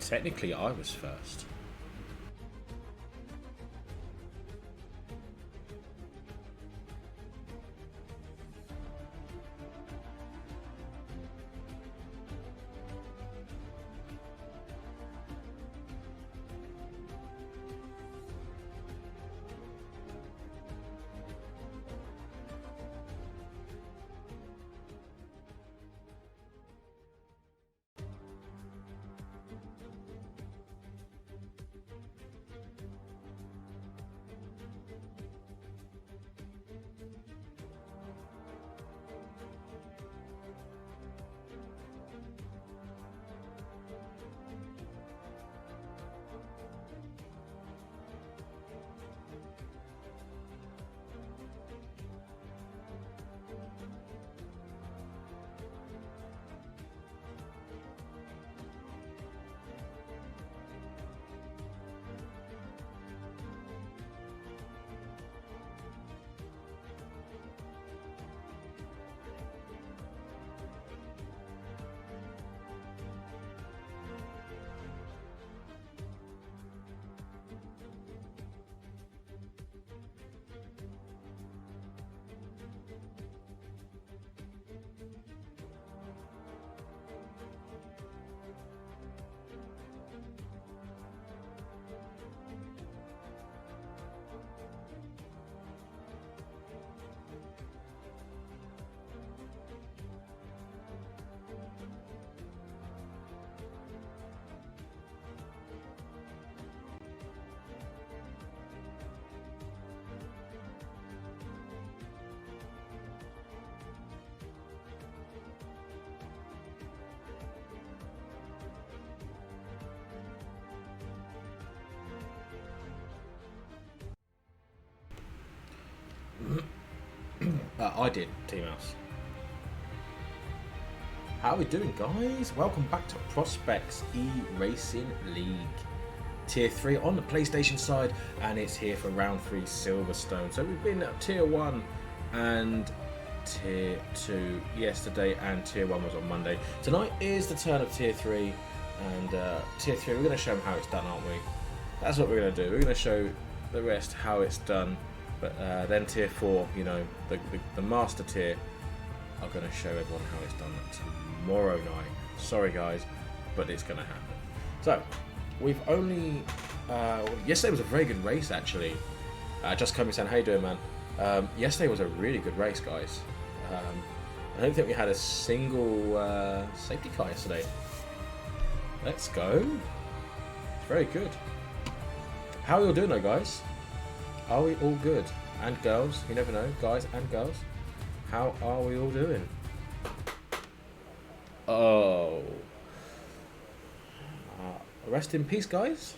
technically I was first. I did, T-Mouse. How are we doing, guys? Welcome back to Prospects eRacing League. Tier 3 on the PlayStation side, and it's here for round 3 Silverstone. So we've been at Tier 1 and Tier 2 yesterday, and Tier 1 was on Monday. Tonight is the turn of Tier 3, and Tier 3, we're going to show them how it's done, aren't we? That's what we're going to do. We're going to show the rest how it's done. But then Tier 4, you know, the master tier, are going to show everyone how it's done tomorrow night. Sorry guys, but it's going to happen. So, we've only... yesterday was a very good race actually. Just coming saying, how you doing, man? Yesterday was a really good race, guys. I don't think we had a single safety car yesterday. Let's go. Very good. How are you all doing though, guys? Are we all good? And girls, you never know, guys and girls. How are we all doing? Oh. Rest in peace, guys.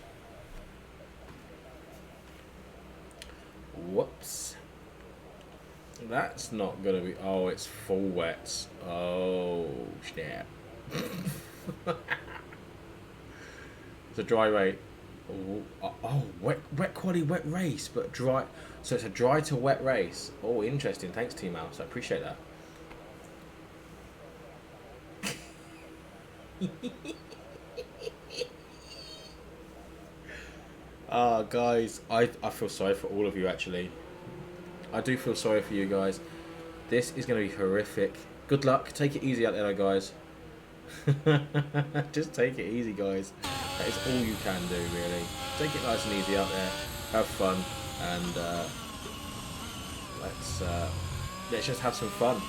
Whoops. That's not gonna be... Oh, it's full wets. Oh, snap. It's a dry rate. Oh, wet quality, wet race, but dry. So it's a dry to wet race. Oh, interesting. Thanks, T-Mouse. I appreciate that. Guys, I feel sorry for all of you, actually. I do feel sorry for you guys. This is going to be horrific. Good luck. Take it easy out there, guys. Just take it easy, guys. That is all you can do, really. Take it nice and easy out there. Have fun, and let's just have some fun.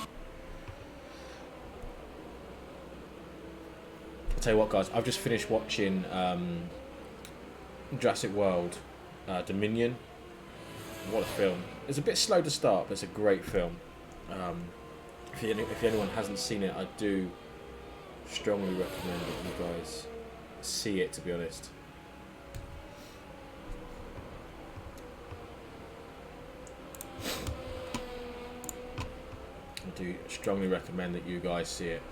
I'll tell you what, guys. I've just finished watching Jurassic World Dominion. What a film! It's a bit slow to start, but it's a great film. If anyone hasn't seen it, I do strongly recommend that you guys see it, to be honest. I do strongly recommend that you guys see it.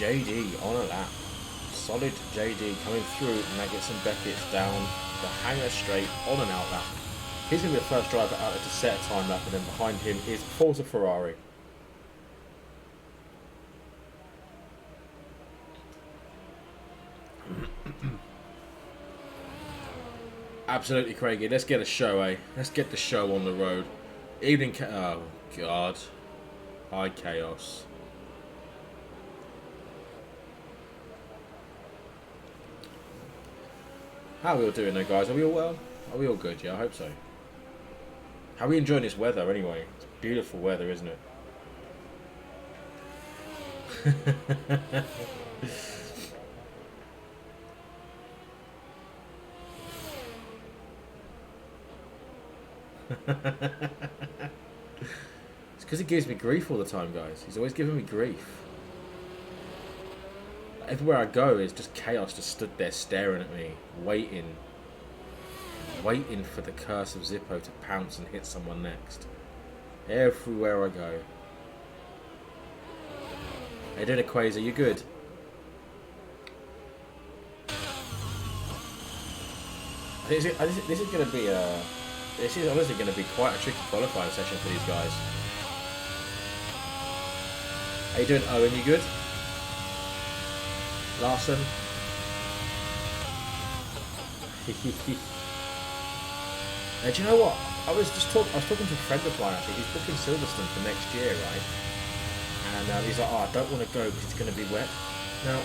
JD on a lap. Solid JD coming through Maggots and Beckett's down the hanger straight on an out lap. He's going to be the first driver out there to set a time lap, and then behind him is Forza Ferrari. Absolutely, Craigie. Let's get a show, eh? Let's get the show on the road. Evening. Oh, God. High chaos. How are we all doing though, guys? Are we all well? Are we all good? Yeah, I hope so. How are we enjoying this weather anyway? It's beautiful weather, isn't it? It's because he gives me grief all the time, guys. He's always giving me grief. Everywhere I go is just chaos, just stood there staring at me, waiting for the curse of Zippo to pounce and hit someone next. Everywhere I go. Hey, doing it, Quasar? You good? This is going to be a. This is honestly going to be quite a tricky qualifying session for these guys. How you doing, Owen? You good? Larson. Do you know what? I was talking to a friend of mine actually. He's booking Silverstone for next year, right? And he's like, "Oh, I don't want to go because it's going to be wet." Now,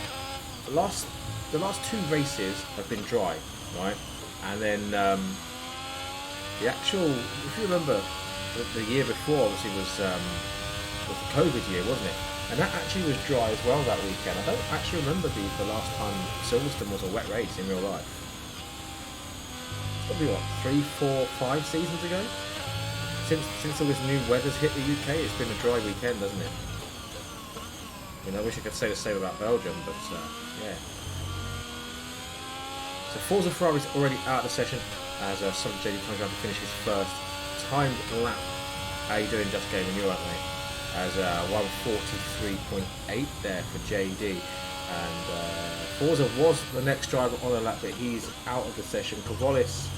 the last 2 races have been dry, right? And then the actual, if you remember, the year before obviously was the COVID year, wasn't it? And that actually was dry as well that weekend. I don't actually remember the last time Silverstone was a wet race in real life. It's probably what, 3, 4, 5 seasons ago? Since all this new weather's hit the UK, it's been a dry weekend, hasn't it? I mean, I wish I could say the same about Belgium, but yeah. So Forza Ferrari's already out of the session as Solid JD comes around to finish his first timed lap. How you doing, Just Gaming? You're right, mate. As 143.8 there for JD, and Forza was the next driver on the lap, but he's out of the session. Kavolis is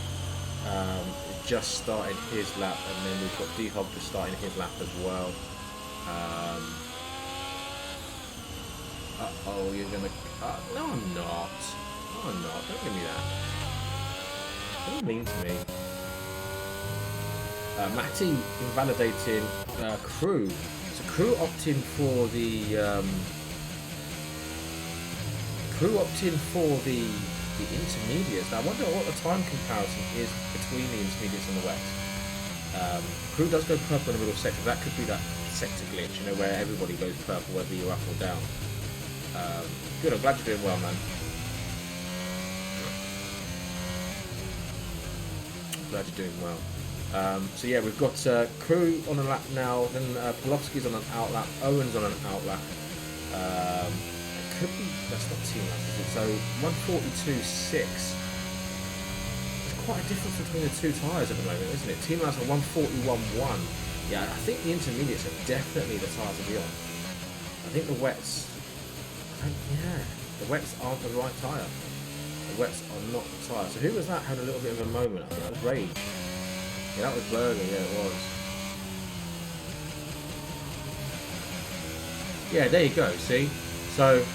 just starting his lap, and then we've got D-Hog just starting his lap as well. Uh-oh, you're gonna... no, I'm not. No, I'm not. Don't give me that. What do you mean to me? Matty invalidating Crew. So Crew opting for the intermediates. Now I wonder what the time comparison is between the intermediates and the wet. Crew does go purple in the middle sector. That could be that sector glitch, you know, where everybody goes purple whether you're up or down. Good, I'm glad you're doing well, man. Glad you're doing well. So yeah, we've got Crew on a lap now, then Polowski's on an out lap, Owen's on an out lap. Could be, that's not team lap, is it? So 142.6. There's quite a difference between the 2 tyres at the moment, isn't it? Team laps are 141.1. Yeah, I think the intermediates are definitely the tyres to be on. I think the wets, the wets aren't the right tyre. The wets are not the tyre. So who was that had a little bit of a moment? I think that was Rage. Yeah, that was Berger, yeah it was. Yeah, there you go, see? So,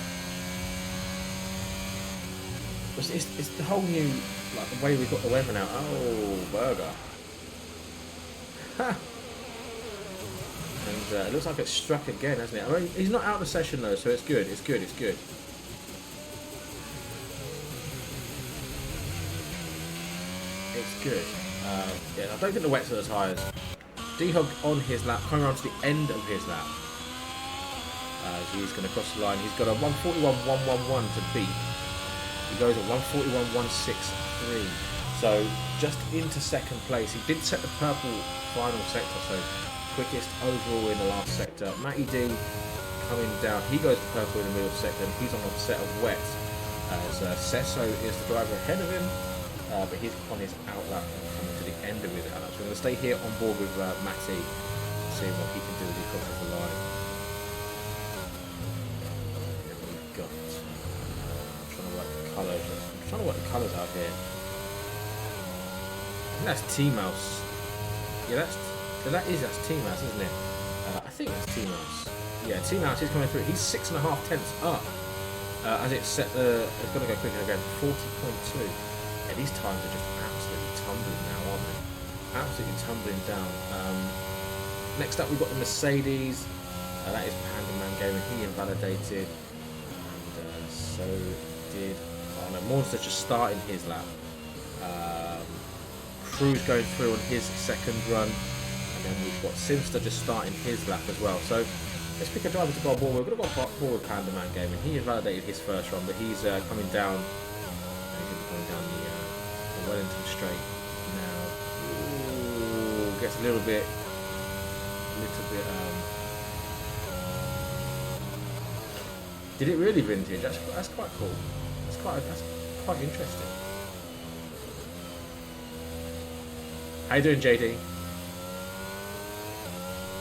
it's the whole new, like the way we've got the weather now. Oh, Berger. Ha! And it looks like it's struck again, hasn't it? I mean, he's not out of the session though, so it's good, it's good, it's good. It's good. Yeah, I don't think the wets are the tyres. D-Hog on his lap, coming around to the end of his lap. He's going to cross the line. He's got a 141.111 to beat. He goes at 141.163. So just into second place. He did set the purple final sector, so quickest overall in the last sector. Matty D coming down. He goes purple in the middle sector, and he's on a set of wets. As Sesso is the driver ahead of him, but he's on his out lap and coming to the end of his out lap. So we're going to stay here on board with Matty, see what he can do as he crosses the line. trying to work the colours out here. I think that's T-Mouse. Yeah, that's T-Mouse, isn't it? I think that's T-Mouse. Yeah, T-Mouse is coming through. He's 6.5 tenths up. As it's set, it's going to go quicker again. 40.2. Yeah, these times are just absolutely tumbling now, aren't they? Absolutely tumbling down. Next up, we've got the Mercedes. That is Panda Man Gaming. He invalidated. And so did... Oh no, Monster just starting his lap. Cruz going through on his second run. And then we've got Simster just starting his lap as well. So let's pick a driver to go on board. We're going to go forward with Panda Man Gaming. He invalidated his first run, but he's coming down. He's going to be coming down the Wellington Straight now. Ooh, gets a little bit. Did it really vintage? That's quite cool. That's quite interesting. How you doing, JD?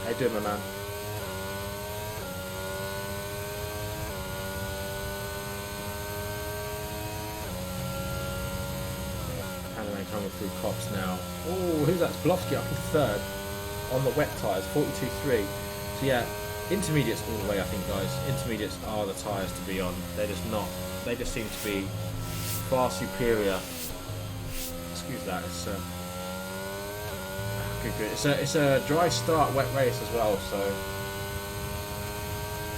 How you doing, my man? Panama coming through Cops now. Oh, who's that? Blofsky up in third on the wet tyres, 42.3. So yeah, intermediates all the way, I think, guys. Intermediates are the tyres to be on. They're just not. They just seem to be far superior. Excuse that. It's good. It's a dry start, wet race as well. So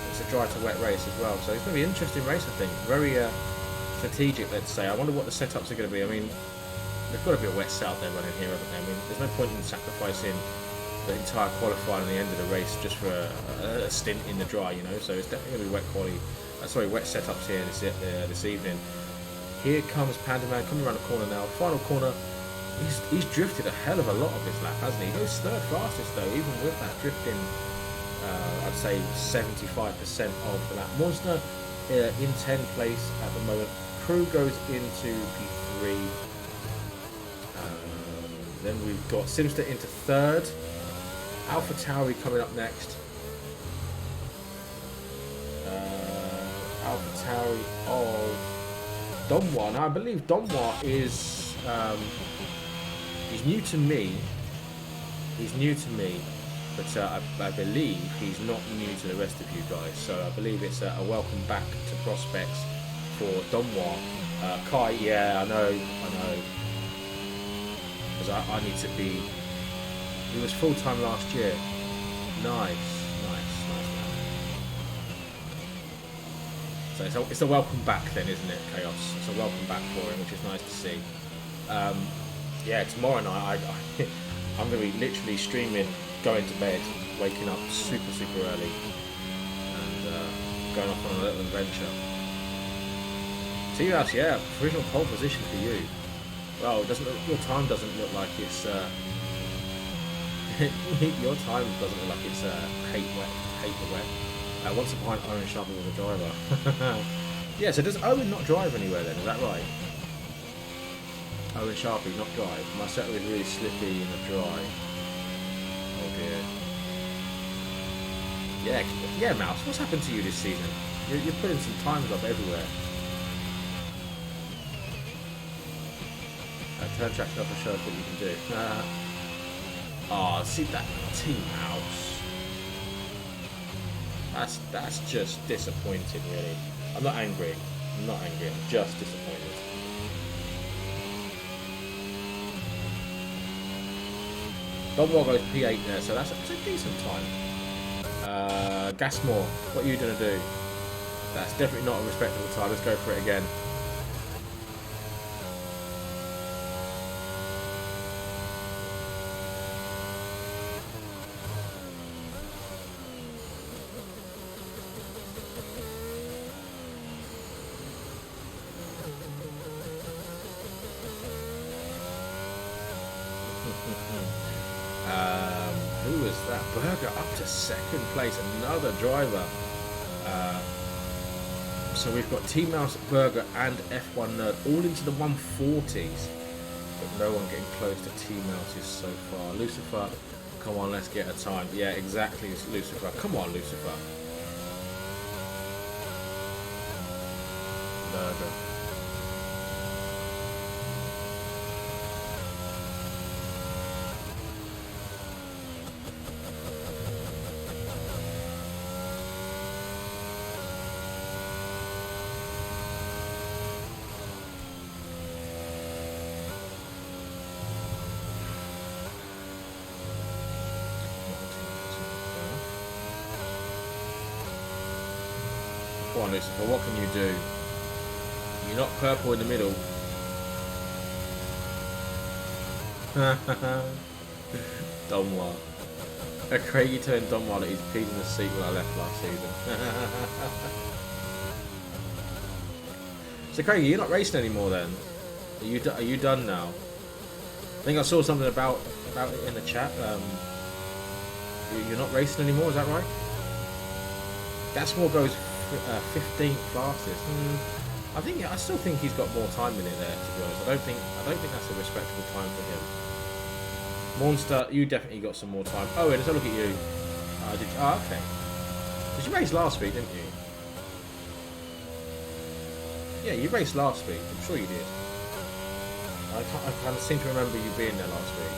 it's a dry to wet race as well. So it's going to be an interesting race, I think. Very strategic, let's say. I wonder what the setups are going to be. I mean, there's got to be a wet setup there running here, haven't there? I mean, there's no point in sacrificing the entire qualifying and the end of the race just for a stint in the dry, you know. So it's definitely going to be wet setups here this evening. Here comes Panda Man coming around the corner now. Final corner. He's drifted a hell of a lot of this lap, hasn't he? He goes third fastest though, even with that drifting. I'd say 75% of the lap. Monster in 10th place at the moment. Crew goes into P3. Then we've got Simster into third. Alpha Tauri coming up next. Alpha Tauri of Donwa. Now I believe Donwa is he's new to me. But I believe he's not new to the rest of you guys. So I believe it's a welcome back to prospects for Donwa. Kai, yeah, I know. Because I need to be. He was full time last year. Nice. So it's a welcome back then, isn't it, Chaos? It's a welcome back for him, which is nice to see. Yeah, tomorrow night I'm going to be literally streaming, going to bed, waking up super early, and going off on a little adventure. T-House, yeah, provisional pole position for you. Well, your time doesn't look like it's your time doesn't look like it's hate the wet. Once behind Owen Sharpie with a driver. Yeah, so does Owen not drive anywhere then? Is that right? Owen Sharpie not drive. My set was really slippy in the dry. Oh dear. Yeah, Mouse. What's happened to you this season? You're putting some times up everywhere. Turn traction off and show us what you can do. Oh, see that T-Mouse. That's just disappointing, really. I'm not angry. I'm just disappointed. Donwell goes P8 there, so that's a decent time. Gasmore, what are you going to do? That's definitely not a respectable time. Let's go for it again. Who is that? Berger up to second place, another driver. So we've got T-Mouse, Berger and F1 Nerd all into the 140s, but no one getting close to T-Mouse's so far. Lucifer, come on, let's get a time. Yeah, exactly, it's Lucifer. Come on, Lucifer. Berger. on, Lucifer, what can you do? You're not purple in the middle. Donwar. Craigie turned Donwar that he's peed in the seat when I left last season. So Craigie, you're not racing anymore then? Are you done now? I think I saw something about it in the chat. You're not racing anymore, is that right? Gaspar goes 15th fastest. I still think he's got more time in it there. To be honest, I don't think that's a respectable time for him. Monster, you definitely got some more time. Oh, and let's have a look at you. Okay. Because you raced last week, didn't you? Yeah, you raced last week. I'm sure you did. I kind of seem to remember you being there last week.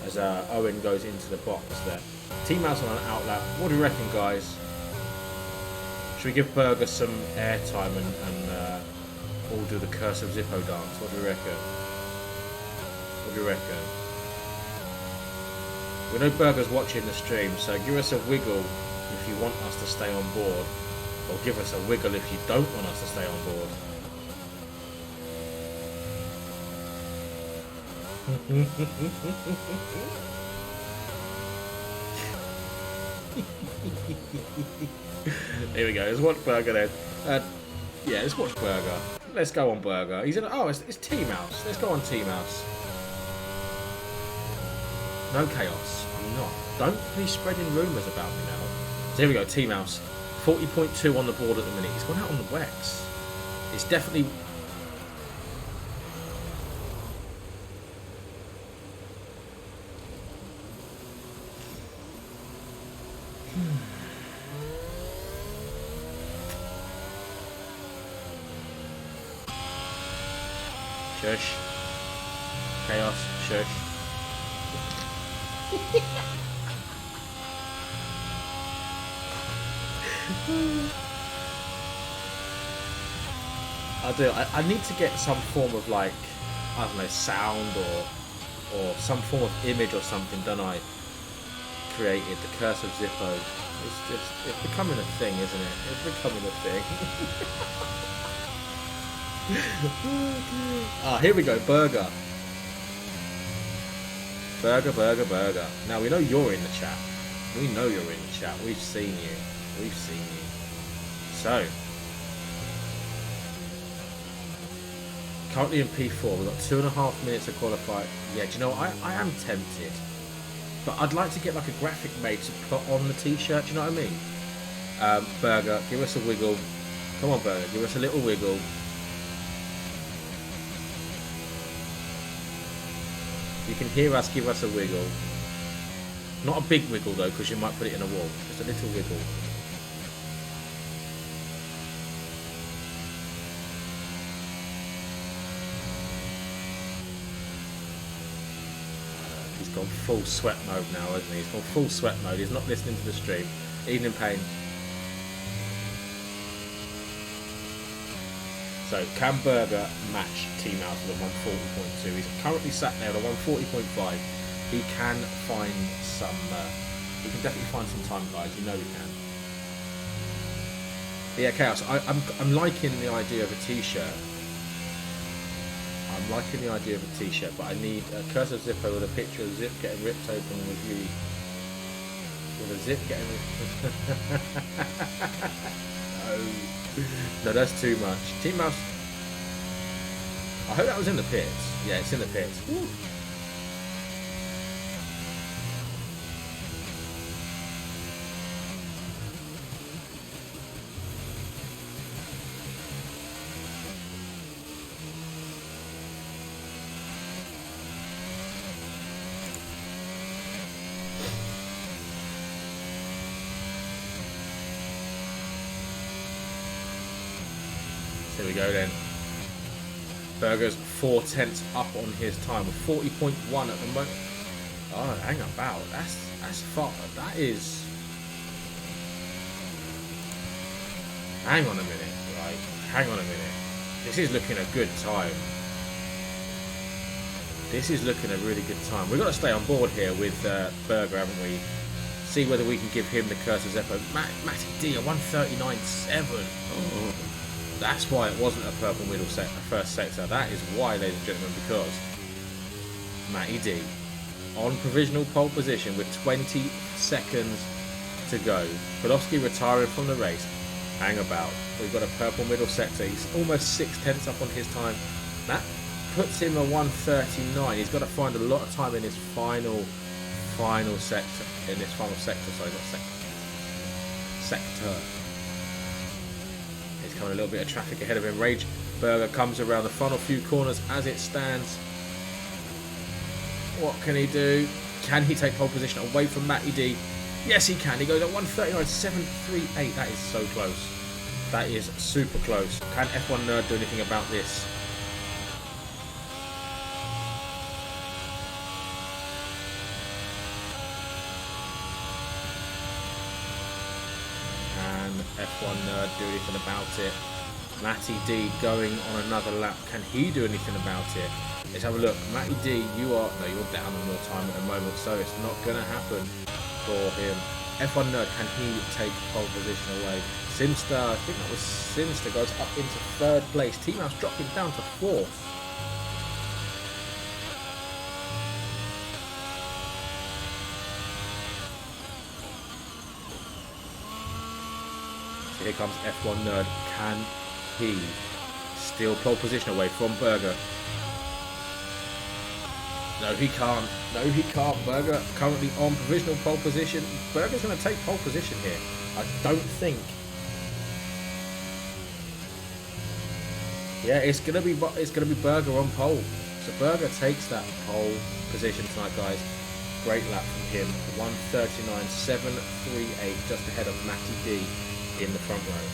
As Owen goes into the box there. T-Mouse on an outlap. What do you reckon, guys? Should we give Berger some airtime and all do the Curse of Zippo dance? What do you reckon? What do you reckon? We know Berger's watching the stream, so give us a wiggle if you want us to stay on board, or give us a wiggle if you don't want us to stay on board. Here we go. Let's watch Berger then. Yeah, let's watch Berger. Let's go on Berger. He's in. Oh, it's T-Mouse. Let's go on T-Mouse. No chaos. I'm not. Don't be spreading rumours about me now. So here we go. T-Mouse. 40.2 on the board at the minute. He's gone out on the Wex. It's definitely. Shush. Chaos. Shush. I need to get some form of, like, I don't know, sound or some form of image or something, don't I? Created the Curse of Zippo. It's becoming a thing, isn't it? It's becoming a thing. Here we go, Berger. Berger. Now we know you're in the chat. We know you're in the chat. We've seen you. So, currently in P4, we've got 2.5 minutes to qualify. Yeah, do you know what? I am tempted, but I'd like to get like a graphic made to put on the t-shirt. Do you know what I mean? Berger, give us a wiggle. Come on, Berger, give us a little wiggle. You can hear us, give us a wiggle. Not a big wiggle though, because you might put it in a wall. Just a little wiggle. He's gone full sweat mode now, hasn't he? He's gone full sweat mode. He's not listening to the stream. Even in pain. So, can Berger match T-Mouse with a 140.2? He's currently sat there at a 140.5. He can find some. He can definitely find some time, guys. You know he can. But yeah, Chaos. I'm liking the idea of a T-shirt. I'm liking the idea of a T-shirt, but I need a Curse of Zippo with a picture of Zip getting ripped open with you. With a Zip getting ripped. No, that's too much. T-Mouse. I hope that was in the pits. Yeah, it's in the pits. Woo. There we go then. Berger's 4 tenths up on his time with 40.1 at the moment. Oh, hang about. That's far. That is. Hang on a minute, right? Hang on a minute. This is looking a good time. This is looking a really good time. We've got to stay on board here with Berger, haven't we? See whether we can give him the curse of Zeppo. Matty D, a 139.7. Oh, that's why it wasn't a purple middle first sector. That is why, ladies and gentlemen, because Matty D on provisional pole position with 20 seconds to go. Podolski retiring from the race. Hang about. We've got a purple middle sector. He's almost 6/10 up on his time. That puts him a 139. He's got to find a lot of time in his final sector. In this final sector, sorry, not sector. Sector. He's coming a little bit of traffic ahead of him. Rage Berger comes around the final few corners as it stands. What can he do? Can he take pole position away from Matty D? Yes, he can. He goes at 139.738. That is so close. That is super close. Can F1 Nerd do anything about this? Can F1 Nerd do anything about it? Matty D going on another lap. Can he do anything about it? Let's have a look. Matty D, you're down on your time at the moment, so it's not going to happen for him. F1 Nerd, can he take pole position away? Simster, I think that was Simster, goes up into 3rd place. T-Mouse dropping down to 4th. So here comes F1 Nerd. Can he steal pole position away from Berger? No, he can't. No, he can't. Berger currently on provisional pole position. Berger's going to take pole position here. I don't think. Yeah, it's going to be Berger on pole. So Berger takes that pole position tonight, guys. Great lap from him. 139.738, just ahead of Matty D in the front row.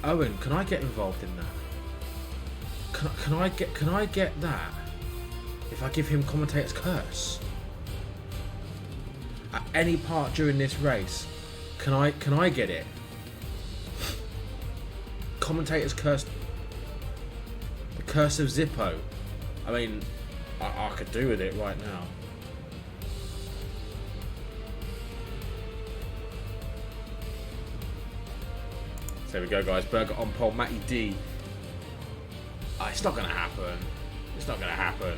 Owen, can I get involved in that? Can I get that if I give him commentator's curse at any part during this race? Can I get it? Commentator's curse, the curse of Zippo. I mean, I could do with it right now. So there we go, guys. Berger on pole. Matty D. It's not going to happen. It's not going to happen.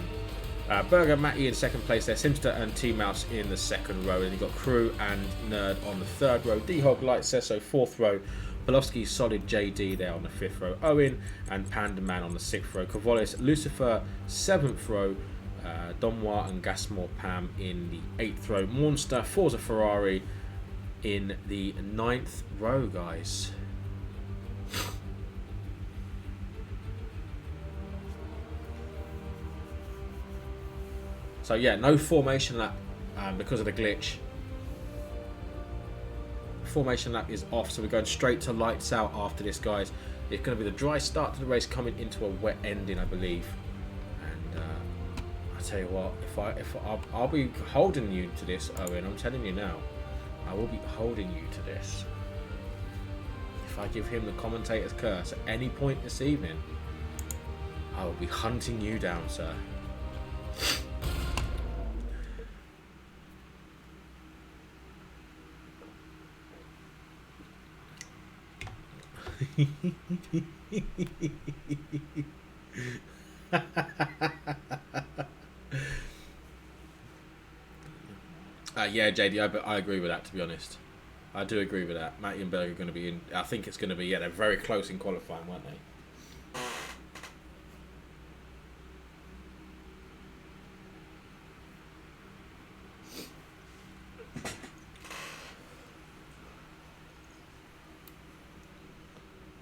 Berger, Matty in 2nd place there. Simster and T-Mouse in the 2nd row. And you've got Crew and Nerd on the 3rd row. D-Hog, Light Sesso, 4th row. Polowski, Solid JD there on the 5th row. Owen and Panda Man on the 6th row. Kovalis, Lucifer, 7th row. Donmois and Gasmore Pam in the 8th row. Monster, Forza Ferrari in the 9th row, guys. So yeah, no formation lap because of the glitch. Formation lap is off, so we're going straight to lights out after this, guys. It's going to be the dry start to the race coming into a wet ending, I believe. And I tell you what, I'll be holding you to this, Owen. I'm telling you now, I will be holding you to this. If I give him the commentator's curse at any point this evening, I will be hunting you down, sir. Yeah, JD, I agree with that, to be honest. I do agree with that. Matty and Berg are going to be in. I think it's going to be, yeah, they're very close in qualifying, weren't they?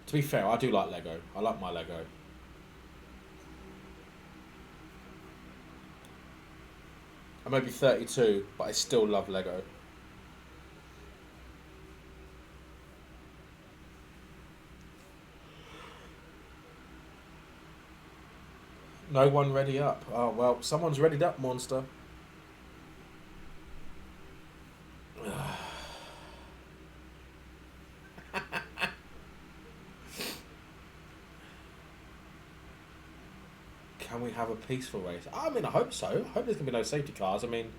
To be fair, I do like Lego. I like my Lego. I may be 32, but I still love Lego. No one ready up. Oh, well, someone's readied up, monster. Can we have a peaceful race? I mean, I hope so. I hope there's going to be no safety cars. I mean,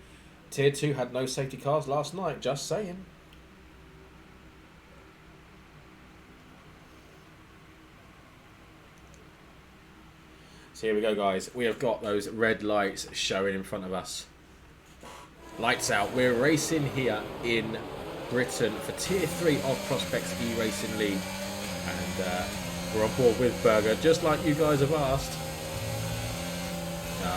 Tier 2 had no safety cars last night, just saying. So here we go, guys. We have got those red lights showing in front of us. Lights out. We're racing here in Britain for Tier 3 of Prospects eRacing League. And we're on board with Berger, just like you guys have asked.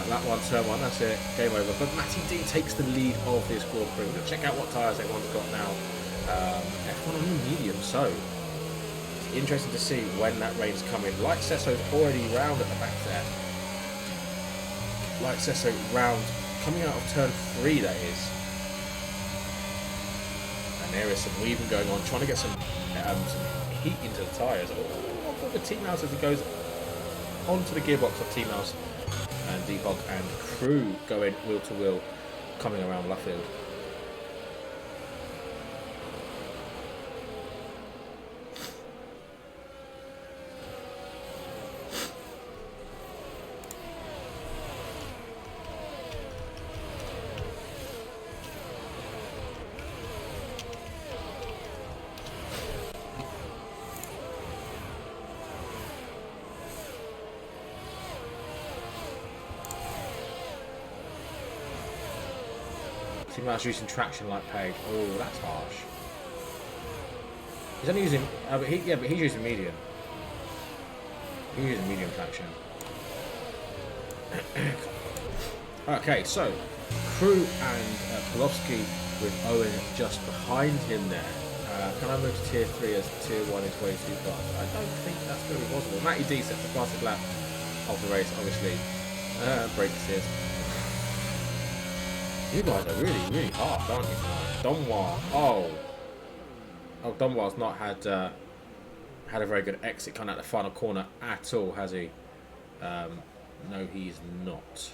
That one, turn one, that's it. Game over. But Matty D takes the lead of this Grand Prix. We'll check out what tyres everyone's got now. F1 on the medium, so it's interesting to see when that rain's coming. Light Sesso's already round at the back there. Light Sesso round, coming out of turn 3, that is. And there is some weaving going on, trying to get some heat into the tyres. Oh, the T-Mouse as he goes onto the gearbox of T-Mouse. And D-Hog and Crew going wheel to wheel, coming around Luffield. T-Mouse using traction like Peg. Oh, that's harsh. He's only using, but he's using medium. He's using medium traction. Okay, so Crew and Polowski with Owen just behind him there. Can I move to Tier 3 as Tier 1 is way too fast? I don't think that's going to be possible. Matty D sets the fastest lap of the race, obviously. Break assist. You guys are really, really harsh, aren't you tonight? Donwar. Oh, Donwar's not had a very good exit coming out the final corner at all, has he? No, he's not.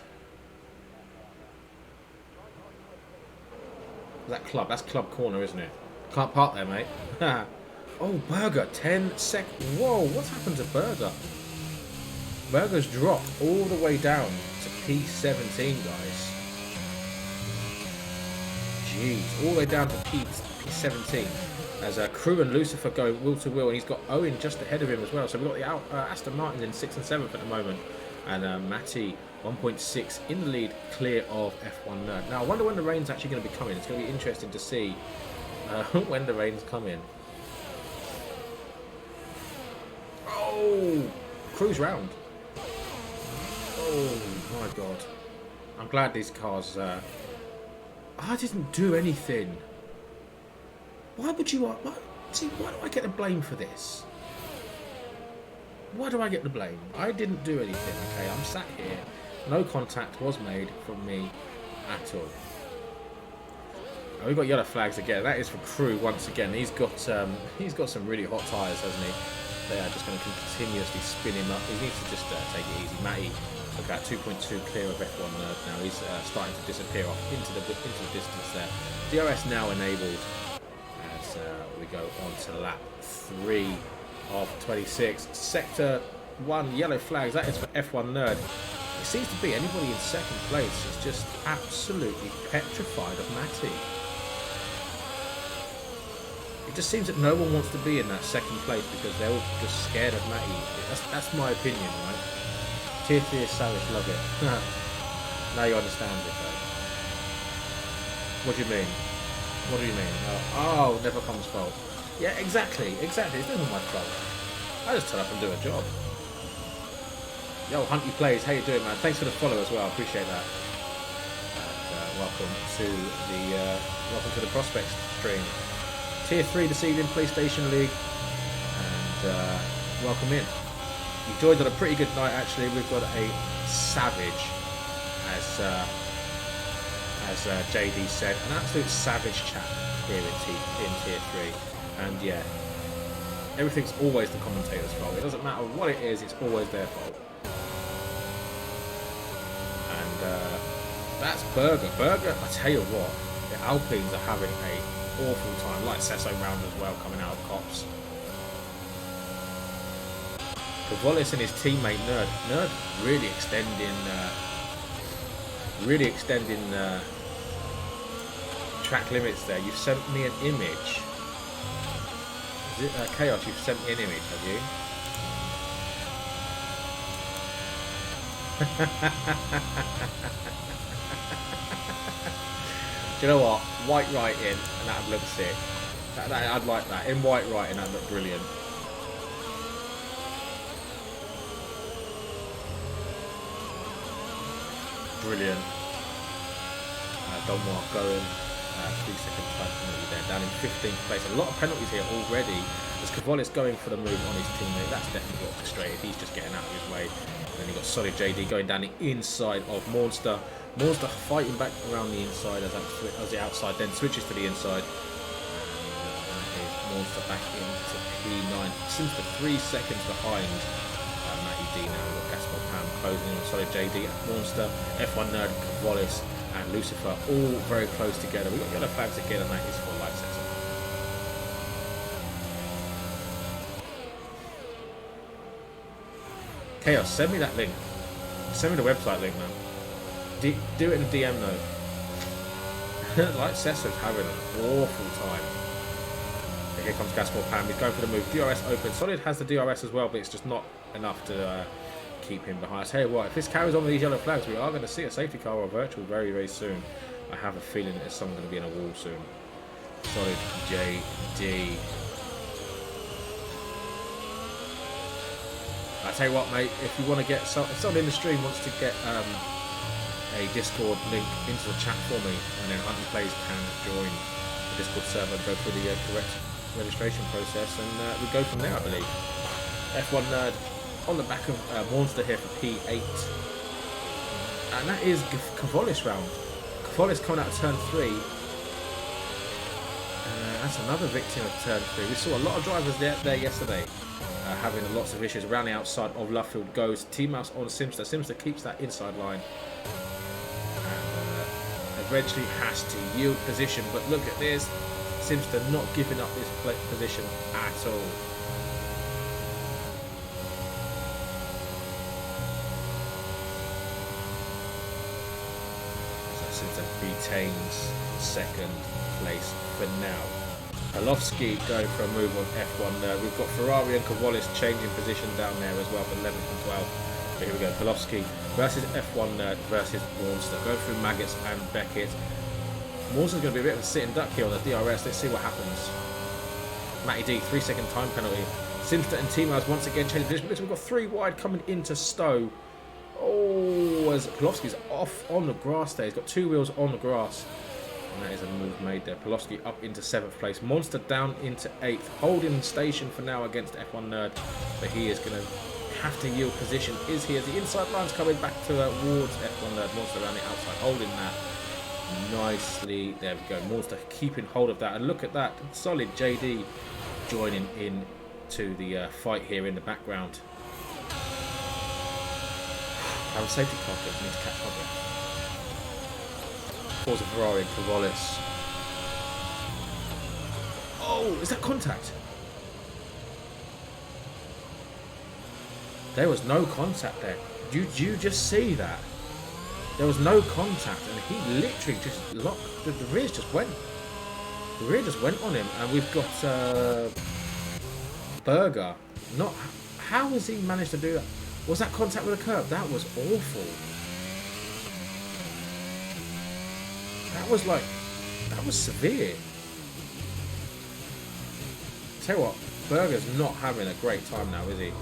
That's club corner, isn't it? Can't park there, mate. Oh, Berger, 10 seconds. Whoa, what's happened to Berger? Berger's dropped all the way down to P17, guys. Jeez, all the way down to P17 as Crew and Lucifer go wheel to wheel, and he's got Owen just ahead of him as well. So we've got the Aston Martin in 6th and 7th at the moment, and Matty 1.6 in the lead, clear of F1 Nerd. Now I wonder when the rain's actually going to be coming. It's going to be interesting to see when the rain's coming. Oh, Crew's round. Oh my God, I'm glad these cars. I didn't do anything. Why would you... See, why do I get the blame for this? Why do I get the blame? I didn't do anything, okay? I'm sat here. No contact was made from me at all. Oh, we've got yellow flags again. That is for Crew once again. He's got some really hot tyres, hasn't he? They are just going to continuously spin him up. He needs to just take it easy. Matty, look at 2.2 clear of F1 Nerd now. He's starting to disappear off into the distance there. DRS now enabled as we go on to lap 3 of 26. Sector 1 yellow flags. That is for F1 Nerd. It seems to be anybody in second place is just absolutely petrified of Matty. It just seems that no one wants to be in that second place because they're all just scared of Matty. That's my opinion, right? Tier 3 is savage, love it. Now you understand it, though. What do you mean? What do you mean? Oh, never comes fault. Yeah, exactly. It's never my fault. I just turn up and do a job. Yo, Hunty Plays, how you doing, man? Thanks for the follow as well. I appreciate that. And, welcome to the Prospects stream. Tier 3 this evening, PlayStation League, and welcome in. You joined on a pretty good night, actually. We've got a savage as as JD said, an absolute savage chap here in Tier 3. And yeah, everything's always the commentator's fault. It doesn't matter what it is, it's always their fault. And that's Berger. Berger, I tell you what, the Alpines are having a awful time. Like Sesso round as well, coming out of Cops. Wallace and his teammate Nerd really extending track limits there. You've sent me an image. Is it Chaos? You've sent me an image, have you? Do you know what? White writing, and that'd look sick. I'd like that. In white writing, that'd look brilliant. Brilliant. Donmar going 3-second time penalty there, down in 15th place. A lot of penalties here already. As Cavallis going for the move on his teammate, that's definitely orchestrated. He's just getting out of his way. And then you've got Solid JD going down the inside of Monster. Monster fighting back around the inside as the outside, then switches to the inside. And Monster back into P9. Seems to 3 seconds behind Matty D now. We've got Gaspar Pam closing in on Solid JD, Monster, F1 Nerd, Cavallis, and Lucifer all very close together. We've got yellow flags again, and that is for light sensor. Chaos, send me that link. Send me the website link, man. Do it in a DM though. Light Sesso's having an awful time. And here comes Gaspar Pam. He's going for the move. DRS open. Solid has the DRS as well, but it's just not enough to keep him behind. I tell you what, if this carries on with these yellow flags, we are going to see a safety car or a virtual very, very soon. I have a feeling that there's someone going to be in a wall soon. Solid JD. I tell you what, mate, if you want to get if someone in the stream wants to get a Discord link into the chat for me, and then Hunting Plays can join the Discord server and go through the correct registration process, and we go from there, I believe. F1 Nerd on the back of Monster here for P8, and that is Cavallis round. Cavallis coming out of turn 3. That's another victim of turn 3. We saw a lot of drivers there yesterday having lots of issues around the outside of Luffield. Goes T-Mouse on Simster. Simster keeps that inside line. Eventually has to yield position, but look at this, Simster not giving up this position at all. So Simster retains second place for now. Palofsky going for a move on F1. We've got Ferrari and Cavallis changing position down there as well for 11th and 12th. But here we go, Palofsky versus F1 Nerd versus Monster. Going through Maggots and Beckett. Monster's going to be a bit of a sitting duck here on the DRS. Let's see what happens. Matty D, 3-second time penalty. Simster and T-Mouse once again change position. We've got 3 wide coming into Stowe. Oh, as Palofsky's off on the grass there. He's got 2 wheels on the grass. And that is a move made there. Palofsky up into 7th place. Monster down into 8th. Holding station for now against F1 Nerd. But he is going to have to yield position. Is he, as the inside line's coming back towards F1 Nerd. Monster around the outside, holding that nicely. There we go. Monster keeping hold of that. And look at that. Solid JD joining in to the fight here in the background. Our safety car needs to catch up with. Forza Ferrari and Cavallis. Oh, is that contact? There was no contact there. Did you just see that? There was no contact, and he literally just locked. The rear just went. The rear just went on him, and we've got Berger. Not. How has he managed to do that? Was that contact with a curb? That was awful. That was severe. Tell you what, Berger's not having a great time now, is he?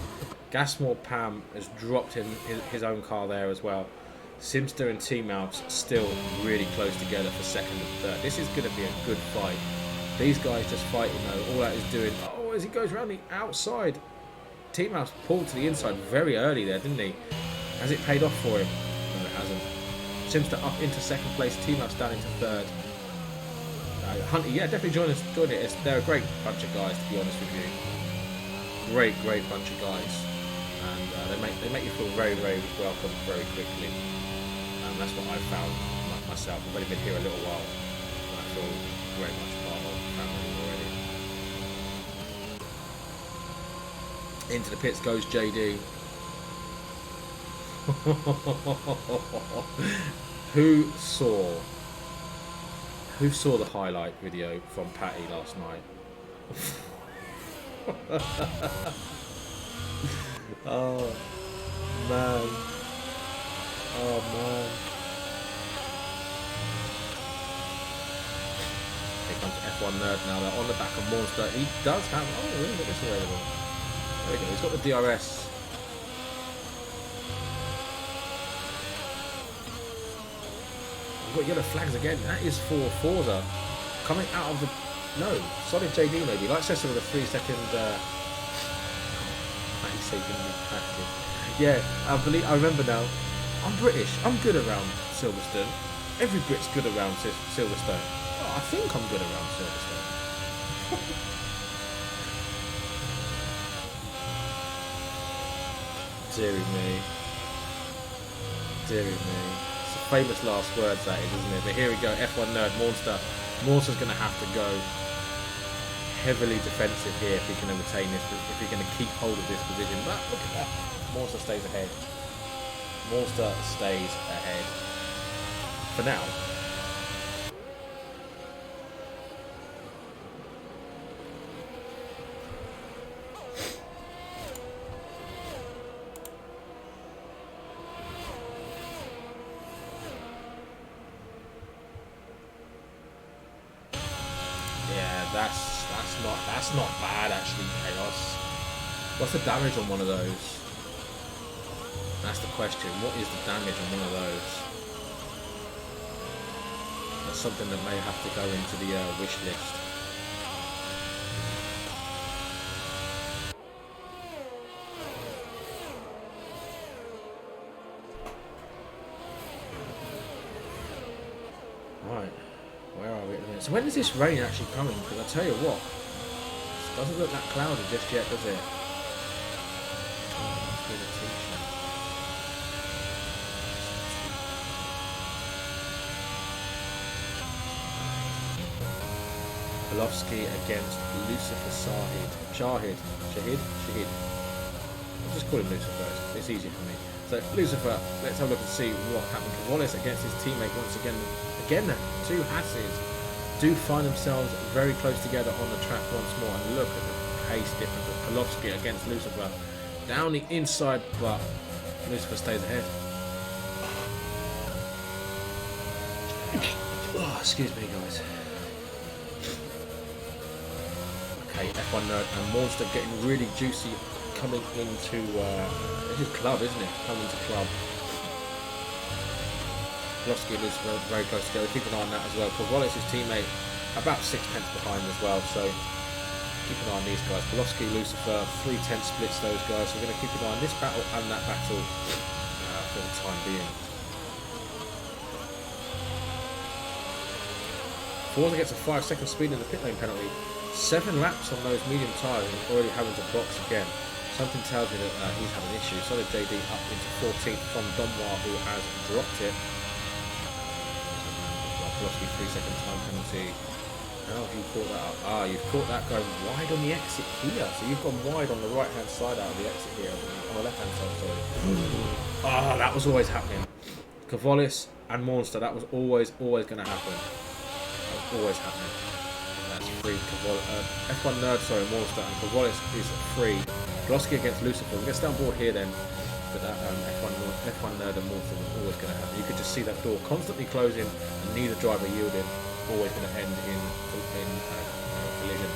Gasmore Pam has dropped in his own car there as well. Simster and T-Mouse still really close together for second and third. This is going to be a good fight. These guys just fighting though. All that is doing. Oh, as he goes around the outside. T-Mouse pulled to the inside very early there, didn't he? Has it paid off for him? No, it hasn't. Simster up into second place. Team-Ups down into third. Hunty, yeah, definitely join it. They're a great bunch of guys, to be honest with you. Great bunch of guys, and they make you feel very welcome very quickly. And that's what I've found myself. I've only been here a little while, and I feel very much part of the family already. Into the pits goes JD. Who saw the highlight video from Patty last night? Oh man. Here comes F1 Nerd now. They're on the back of Monster. He does have. Oh, really? Look at this available. There we go. He's got the DRS. We've got yellow flags again. That is for Forza. Coming out of the... No, Solid JD maybe. Like Cecil with a 3-second... Yeah, I remember now. I'm British. I'm good around Silverstone. Every Brit's good around Silverstone. Oh, I think I'm good around Silverstone. Deary me. It's a famous last words, that is, isn't it? But here we go. F1 Nerd, Monster. Monster's going to have to go heavily defensive here if he can retain this, if he's going to keep hold of this position. But look at that. Monster stays ahead. For now. That's not bad actually, Chaos. What's the damage on one of those? That's the question. What is the damage on one of those? That's something that may have to go into the wish list. Right. Where are we at the minute? So when is this rain actually coming? Because I tell you what, it doesn't look that cloudy just yet, does it? Polovsky against Lucifer Shahid. I'll just call him Lucifer first. It's easier for me. So Lucifer, let's have a look and see what happened. Wallace against his teammate once again. Again, two Hasses do find themselves very close together on the track once more. And look at the pace difference of Polovsky against Lucifer. Down the inside, but Lucifer stays ahead. Oh, excuse me, guys. Okay, F1 Nerd and Monster getting really juicy coming into this is club, isn't it? Coming into club. Polovsky and Lucifer very close together. Keep an eye on that as well. Because Wallace's teammate about 6 tenths behind as well. So keep an eye on these guys. Polovsky, Lucifer, 3 tenths splits those guys. So we're going to keep an eye on this battle and that battle for the time being. Forza gets a 5-second speed in the pit lane penalty. 7 laps on those medium tyres and already having to box again. Something tells me that he's having an issue. Solid JD up into 14th from Donwar, who has dropped it. Polovsky 3-second time penalty. How have you caught that up? Ah, you've caught that going wide on the exit here. So you've gone wide on the right hand side out of the exit here. On the left hand side, sorry. Ah, that was always happening. Kavolis and Monster, that was always going to happen. That was always happening. That's free. F1 Nerd, sorry, Monster, and Kavolis is free. Polovsky against Lucifer. We're going to stay on board here then. But that F1 Nerd and Monster was always going to happen. You could just see that door constantly closing and neither driver yielding. Always going to end in collision.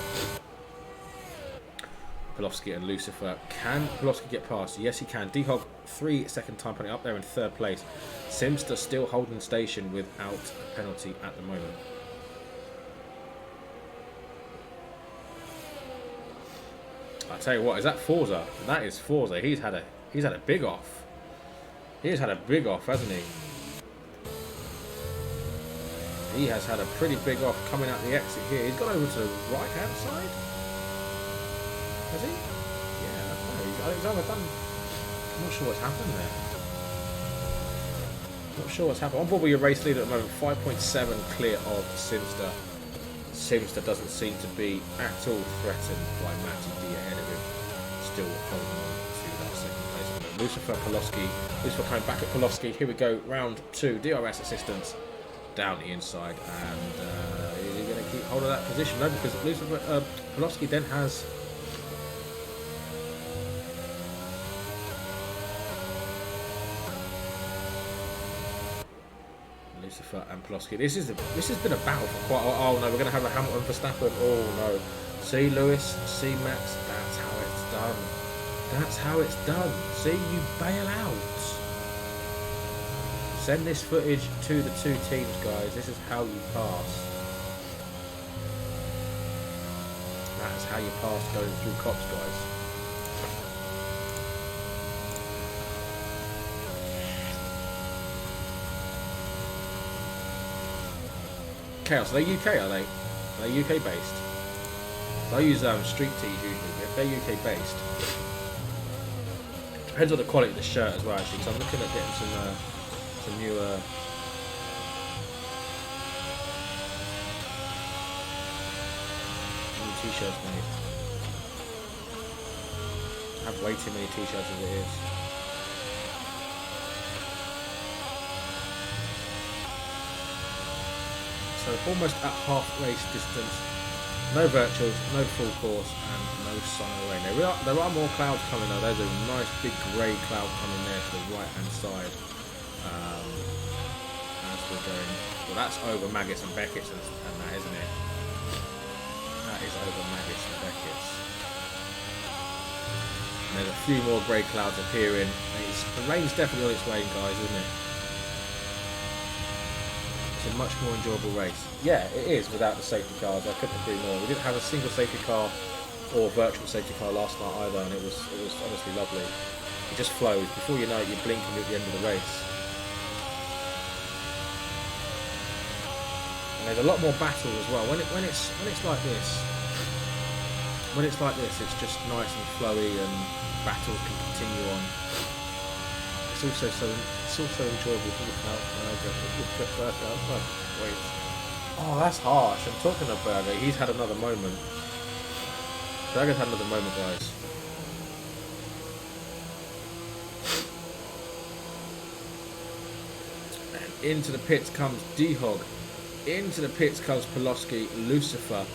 Polovsky and Lucifer. Can Polovsky get past? Yes, he can. D-Hog 3-second time penalty up there in 3rd place. Simster still holding station without a penalty at the moment. I tell you what, is that Forza? That is Forza. He's had a big off. He's had a big off, hasn't he? He has had a pretty big off coming out the exit here. He's gone over to the right-hand side. Has he? Yeah, no, he's overdone. I'm not sure what's happened there. Not sure what's happened. On board with your race leader at the moment, 5.7 clear of Simster. Simster doesn't seem to be at all threatened by Matty D ahead of him. Still holding on to that second place. Lucifer Poloski. Lucifer coming back at Poloski. Here we go, round 2. DRS assistance down the inside. And is he going to keep hold of that position? No, because Lucifer Poloski then has... Lucifer and Poloski. This has been a battle for quite a while. Oh no, we're going to have a Hamilton Verstappen. Oh no. See Lewis, see Max. That's how it's done. That's how it's done. See, you bail out. Send this footage to the two teams, guys. This is how you pass. That's how you pass going through cops, guys. Chaos. Are they UK? Are they UK based? So I use street tees usually. If they're UK based, depends on the quality of the shirt as well. Actually, because I'm looking at getting some new t-shirts made. I have way too many t-shirts as it is. So almost at half race distance, no virtuals, no full course, and no sun or rain. There are more clouds coming though. There's a nice big grey cloud coming there to the right hand side. As we're going, well, that's over Maggis and Beckett's and that, isn't it? That is over Maggis and Beckett's. And there's a few more grey clouds appearing. The rain's definitely on its way, guys, isn't it? It's a much more enjoyable race. Yeah, it is without the safety cars. I couldn't agree more. We didn't have a single safety car or virtual safety car last night either, and it was honestly lovely. It just flows. Before you know it, you're blinking at the end of the race. And there's a lot more battle as well. When it's like this, it's just nice and flowy, and battles can continue on. It's also enjoyable to look out. Wait. Oh, that's harsh. I'm talking to Berger. He's had another moment. Berger's had another moment, guys. And into the pits comes D-Hog. Into the pits comes Poloski. Lucifer.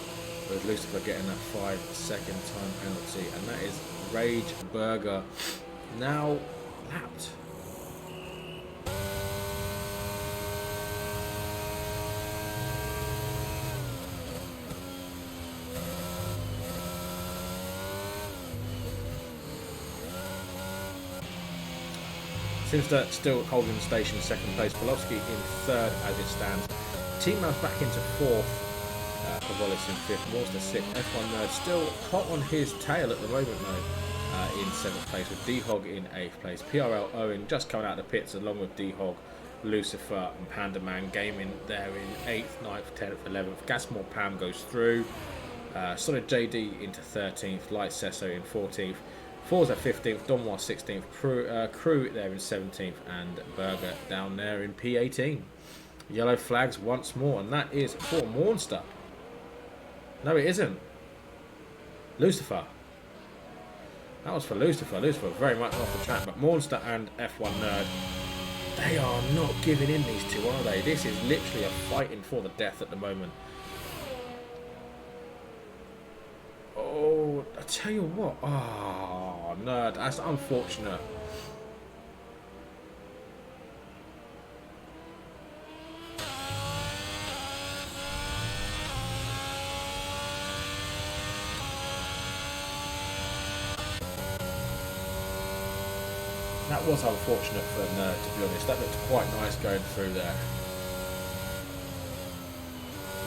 With Lucifer getting that 5-second time penalty. And that is Rage Berger now lapped. Simster still holding the station in second place. Poloski in third as it stands. Team Mouse back into fourth. Kavolis in fifth. Morster sixth. F1 Nerd still hot on his tail at the moment though. In seventh place with D-Hog in eighth place. PRL Owen just coming out of the pits along with D-Hog, Lucifer and Panda Man Gaming there in 8th, 9th, 10th, 11th. Gasmore Pam goes through. Solid JD into 13th. Light Sesso in 14th. Forza 15th, Donmois 16th, Crew there in 17th, and Berger down there in P18. Yellow flags once more, and that is for Mornster. No, it isn't. Lucifer. That was for Lucifer. Lucifer very much off the track, but Mornster and F1 Nerd, they are not giving in, these two, are they? This is literally a fighting for the death at the moment. Oh, I tell you what. Oh, Nerd, that's unfortunate. That was unfortunate for Nerd, to be honest. That looked quite nice going through there.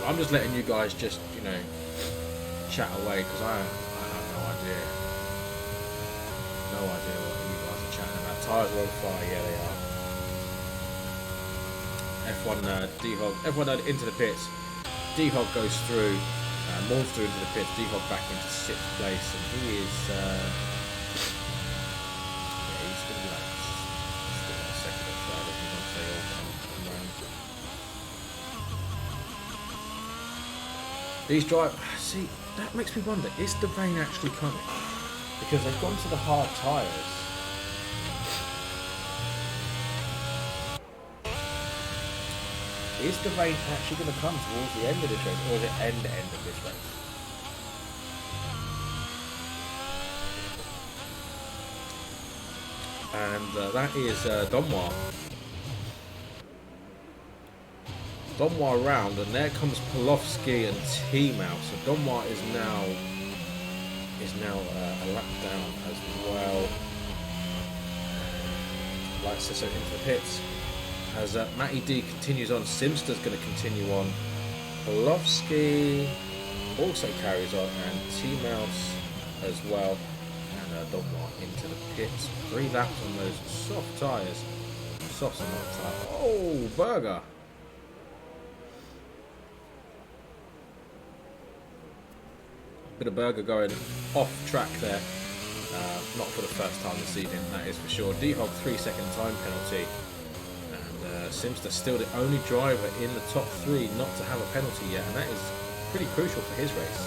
I'm just letting you guys just, you know, chat away, because I have no idea. No idea what you guys are chatting about. Tyres are on fire, yeah they are. F1 D-Hog. F1 into the pits. D-Hog goes through. Monster into the pits. D-Hog back into 6th place, and he is. Yeah, he's going to be like still in second or third. If you want to say all. These drive. See, that makes me wonder: is the rain actually coming? Because they've gone to the hard tyres. Is the rain actually going to come towards the end of this race, or is it end of this race? And that is Donwar. Donwar round, and there comes Polowski and T-Mouse. So Donwar is now a lap down as well. Like so into the pits. As Matty D continues on, Simster's going to continue on. Polowski also carries on, and T-Mouse as well. And Donwar into the pits. 3 laps on those soft tyres. Soft and not tyre. Oh, Berger. Bit of Berger going off track there. Not for the first time this evening, that is for sure. D-Hog 3-second time penalty. Simster still the only driver in the top 3 not to have a penalty yet, and that is pretty crucial for his race.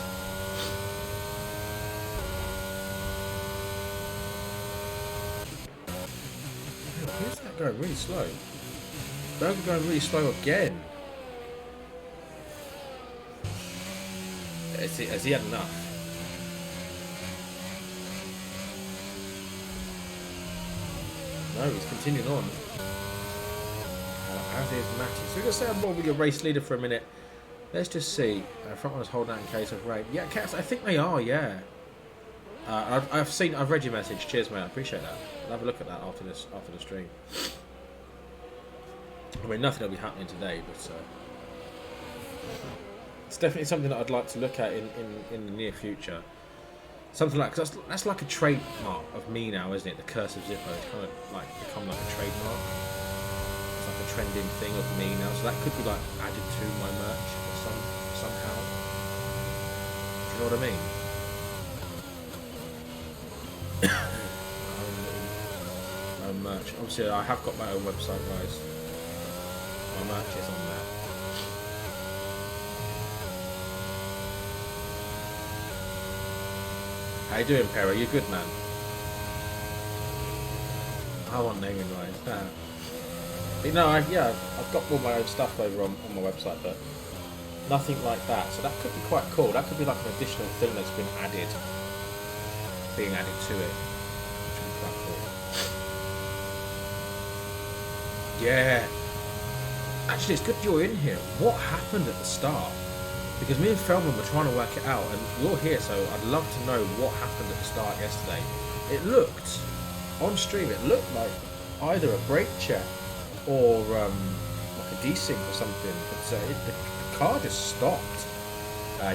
Who's that going really slow? Berger going really slow again. Has he had enough? No, he's continuing on. As is Matty. So we're going to say I'm more with your race leader for a minute. Let's just see. Front runners hold out in case of rain. Yeah, Cats, I think they are, yeah. I've read your message. Cheers, mate. I appreciate that. I'll have a look at that after the stream. I mean, nothing will be happening today, but it's definitely something that I'd like to look at in the near future. Something like, cause that's like a trademark of me now, isn't it? The curse of Zippo. It's kind of like become like a trademark. It's like a trending thing of me now. So that could be like added to my merch somehow. Do you know what I mean? My own merch. Obviously, I have got my own website, guys. My merch is on there. How you doing, Perry? You good, man? I want naming rights. Nah. But no, I've got all my own stuff over on my website, but nothing like that. So that could be quite cool. That could be like an additional thing that's been being added to it. Which would be quite cool. Yeah. Actually, it's good you're in here. What happened at the start? Because me and Feldman were trying to work it out, and you're here, so I'd love to know what happened at the start yesterday. It looked, on stream, it looked like either a brake check or like a desync or something, but the car just stopped.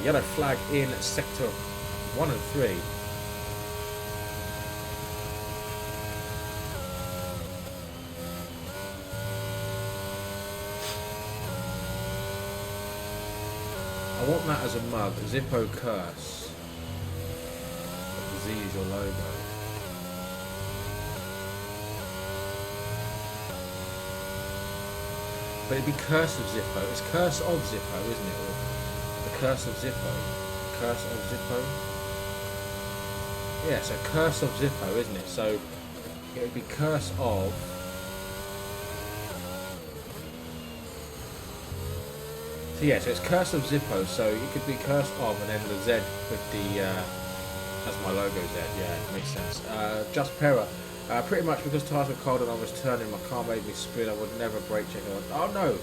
Yellow flag in sector 1 and 3. I want that as a mug. Zippo curse. The Z is your logo. But it'd be curse of Zippo. It's curse of Zippo, isn't it? Or the curse of Zippo. Curse of Zippo. Yeah, so curse of Zippo, isn't it? So it would be curse of. So yeah, so it's Curse of Zippo, so it could be Curse of and then the Z with the, that's my logo Z, yeah, it makes sense. Just Pera, pretty much because tyres were cold and I was turning, my car made me spin, I would never brake check it. Oh no.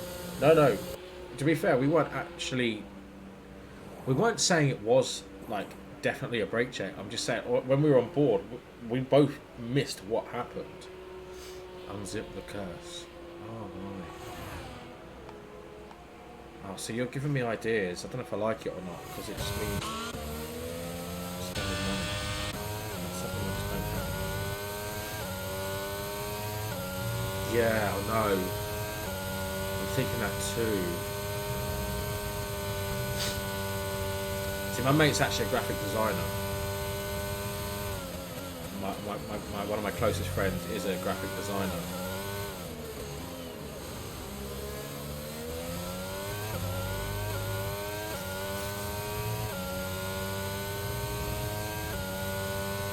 To be fair, we weren't saying it was, like, definitely a brake check. I'm just saying, when we were on board, we both missed what happened. Unzip the curse. Oh my. Oh, so you're giving me ideas. I don't know if I like it or not, because it just means spending money. That's something I just don't have. Yeah, I know. We thinking that too. See, my mate's actually a graphic designer. One of my closest friends is a graphic designer.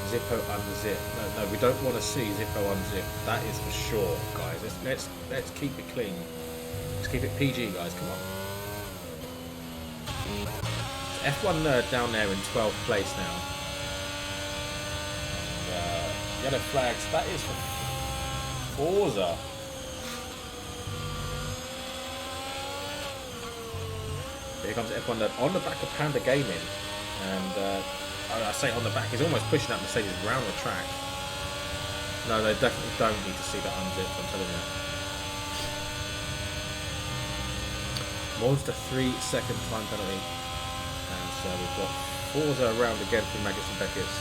Zippo unzip. No, we don't want to see Zippo unzip. That is for sure, guys. Let's keep it clean. Let's keep it PG, guys. Come on. F1 Nerd down there in 12th place now. Yellow flags. That is for Forza. Here comes F1 Nerd on the back of Panda Gaming, and I say on the back. He's almost pushing that Mercedes around the track. No, they definitely don't need to see that unzipped. I'm telling you. Monster 3-second time penalty. And so we've got Forza around again from Maggots and Beckett's.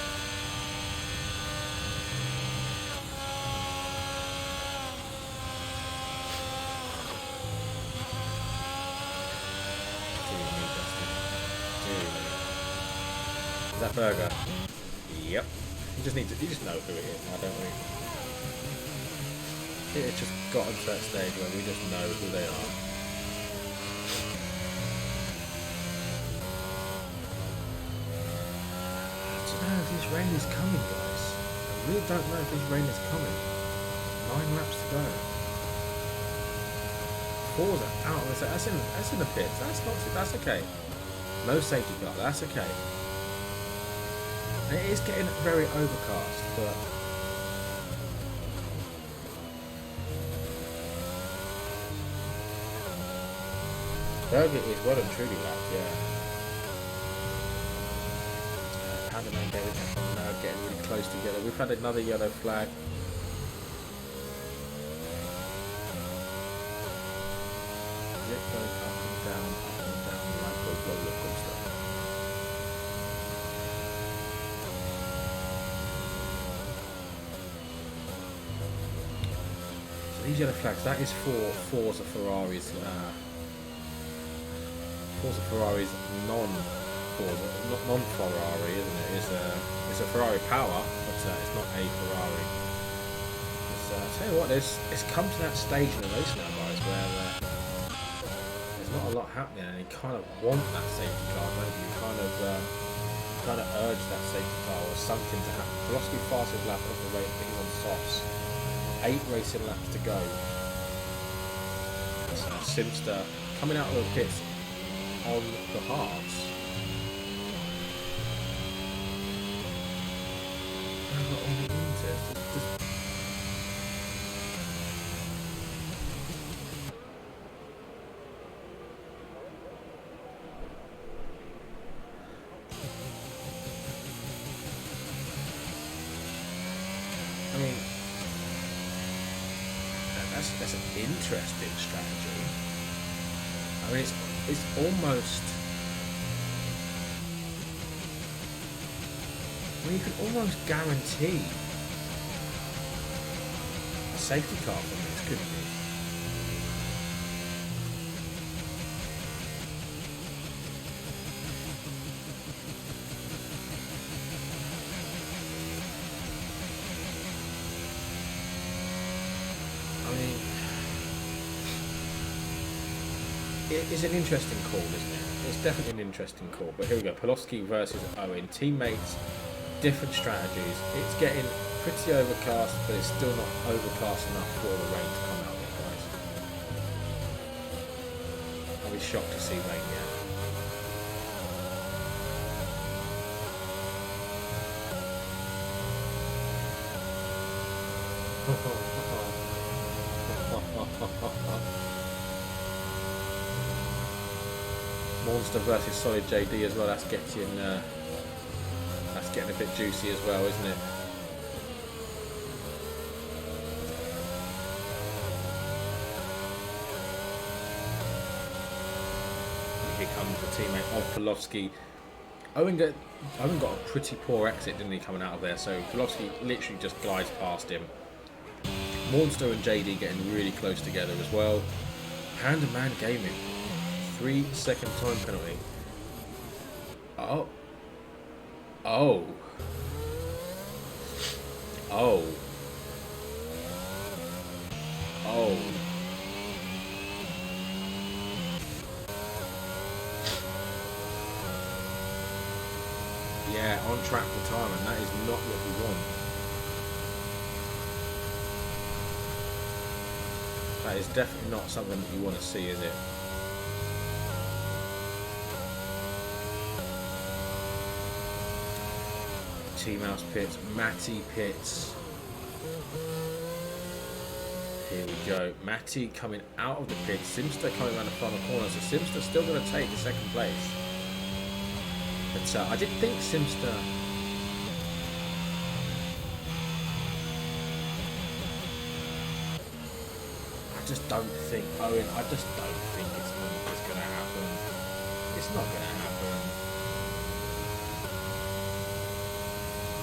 Is that Burger? Yep. You just know who it is now, don't we? It's just got to that stage where we just know who they are. I don't know if this rain is coming, guys. I really don't know if this rain is coming. 9 laps to go. Forza out of this. That's in the pits. That's okay. No safety car. That's okay. It is getting very overcast, but Burger is well and truly lapped, yeah. Panda Man David now getting really close together. We've had another yellow flag. Is it going up and down like a roller coaster? These yellow flags, that is for Forza Ferrari's non-Ferrari, isn't it? It's a Ferrari power, but it's not a Ferrari. I'll tell you what, it's come to that stage in the race now, guys, where there's not a lot happening, and you kind of want that safety car, don't you? You kind of urge that safety car or something to happen. Velocity fastest lap of the race, but he's on softs. 8 racing laps to go. So Simster coming out of the pits on the hards. I mean, that's an interesting strategy. I mean, it's almost. I mean, you can almost guarantee a safety car from this, couldn't you? It's an interesting call, isn't it? It's definitely an interesting call. But here we go. Polowski versus Owen. Teammates, different strategies. It's getting pretty overcast, but it's still not overcast enough for the rain to come out there, guys. I'll be shocked to see rain yet. Monster versus Solid JD as well. That's getting a bit juicy as well, isn't it? Here comes the teammate of Polowski. Owen got a pretty poor exit, didn't he, coming out of there? So Polowski literally just glides past him. Monster and JD getting really close together as well. Hand-to-man gaming. 3-second time penalty. Oh. Oh. Oh. Oh. Yeah, on track for time, and that is not what we want. That is definitely not something that you want to see, is it? T-Mouse pits, Matty pits. Here we go. Matty coming out of the pit. Simster coming around the final corner. So Simster's still going to take the second place. But I did think Simster... I just don't think... Owen, I just don't think it's going to happen. It's not going to happen.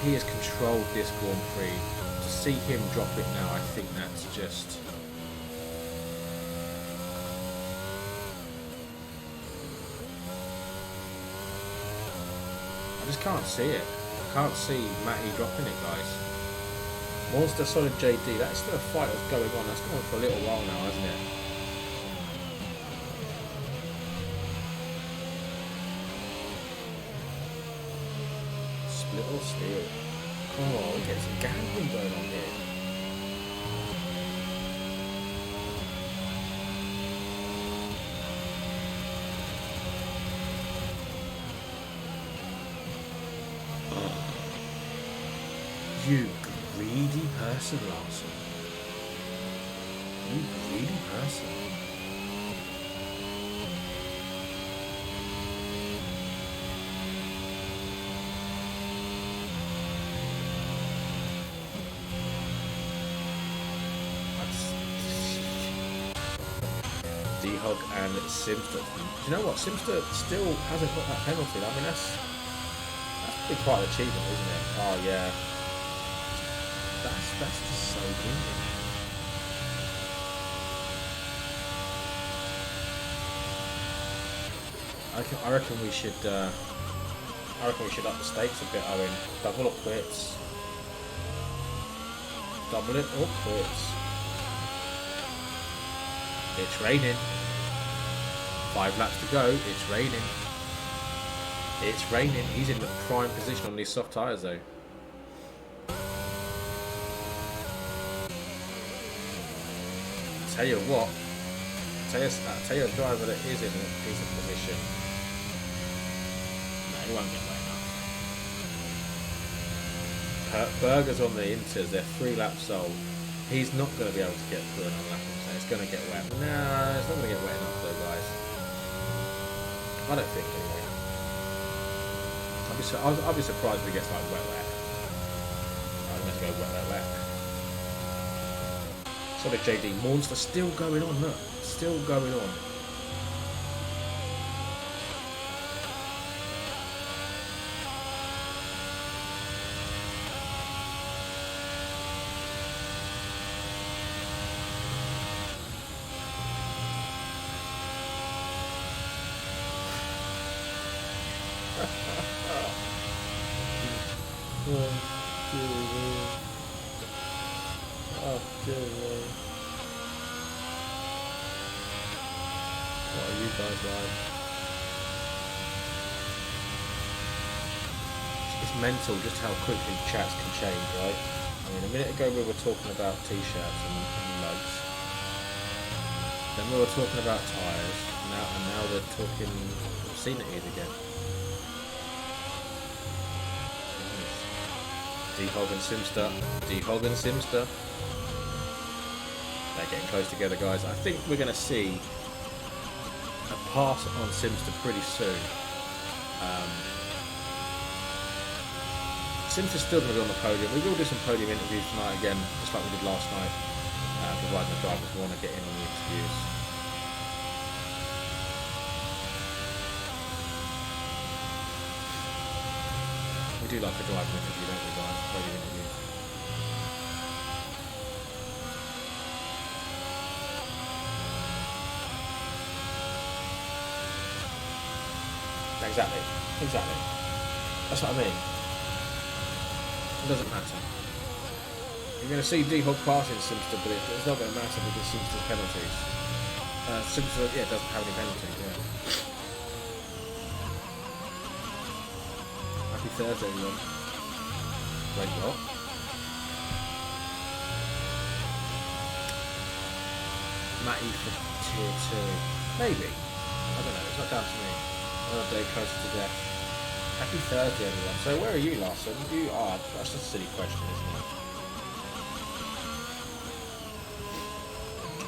He has controlled this Grand Prix. To see him drop it now, I think that's just... I just can't see it. I can't see Matty dropping it, guys. Monster Solid JD, that's still a fight that's going on. That's going on for a little while now, hasn't it? Split or steal? Come on, we're getting some gambling going on here. You greedy person, Larson. You greedy person. D-Hog and Simster. Do you know what? Simster still hasn't got that penalty. I mean, that's been quite an achievement, isn't it? Oh, yeah. That's just so good. I reckon we should up the stakes a bit, Owen. Double or quits. Double it or quits. It's raining. 5 laps to go. It's raining. It's raining. He's in the prime position on these soft tyres, though. Tell you what, tell you a driver that is in a decent position. No, he won't get wet enough. Berger's on the Inters, they're 3 laps old. He's not going to be able to get through another lap, so it's going to get wet. No, it's not going to get wet enough though, guys. I don't think anyway. I'll be surprised if he gets like wet. I'm going to go wet. Solid JD, Monster still going on, look. Still going on. What are you guys like? It's mental just how quickly chats can change, right? I mean, a minute ago we were talking about t-shirts and mugs. Then we were talking about tyres. Now we're talking obscenities again. D-Hog and Simster. D-Hog and Simster. They're getting close together, guys. I think we're going to see a pass on Simster pretty soon. Simster's still going to be on the podium. We will do some podium interviews tonight again, just like we did last night, providing the drivers want to get in on the interviews. We do like a driver interview, don't we, guys? Podium interviews. exactly. Exactly. That's what I mean. It doesn't matter. You're going to see D-Hog passing Simster, but it's not going to matter because Simster's penalties. Simster, yeah, doesn't have any penalties, yeah. Happy Thursday, everyone. Wait, what? Matty for tier 2. Maybe. I don't know, it's not down to me. Another day closer to death. Happy Thursday, everyone. So where are you, Larson? You are. That's just a silly question, isn't it?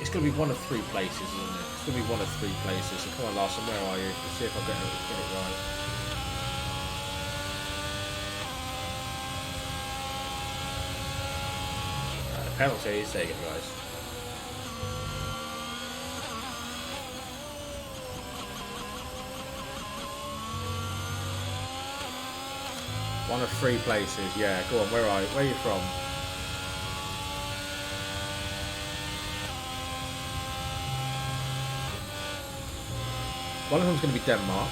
It's going to be one of 3 places, isn't it? It's going to be one of 3 places. So come on, Larson, where are you? Let's see if I get it right. Penalties, there you go, guys. One of 3 places, yeah. Go on, where are you? Where are you from? One of them's going to be Denmark.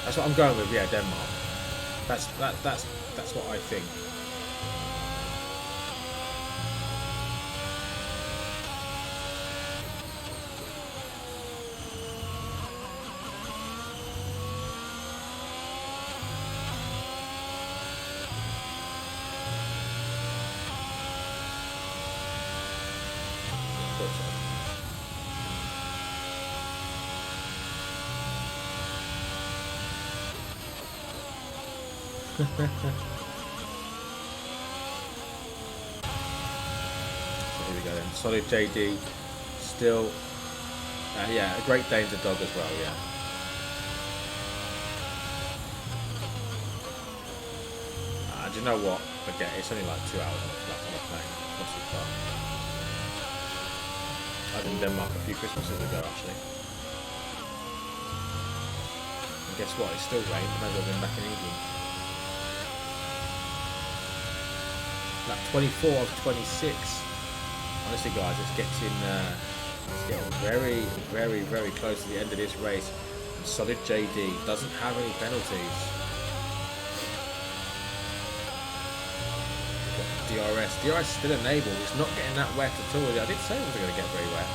That's what I'm going with, yeah, Denmark. That's what I think. So here we go then. Solid JD, still, yeah, a Great Dane's a dog as well, yeah. Do you know what? Forget it. It's only like 2 hours on a plane. Not too far. I was in Denmark a few Christmases ago, actually. And guess what? It still rained. Maybe I've been back in England. Like 24 of 26. Honestly, guys, it's getting very, very, very close to the end of this race. And Solid JD doesn't have any penalties. DRS still enabled. It's not getting that wet at all. I did say it wasn't going to get very wet.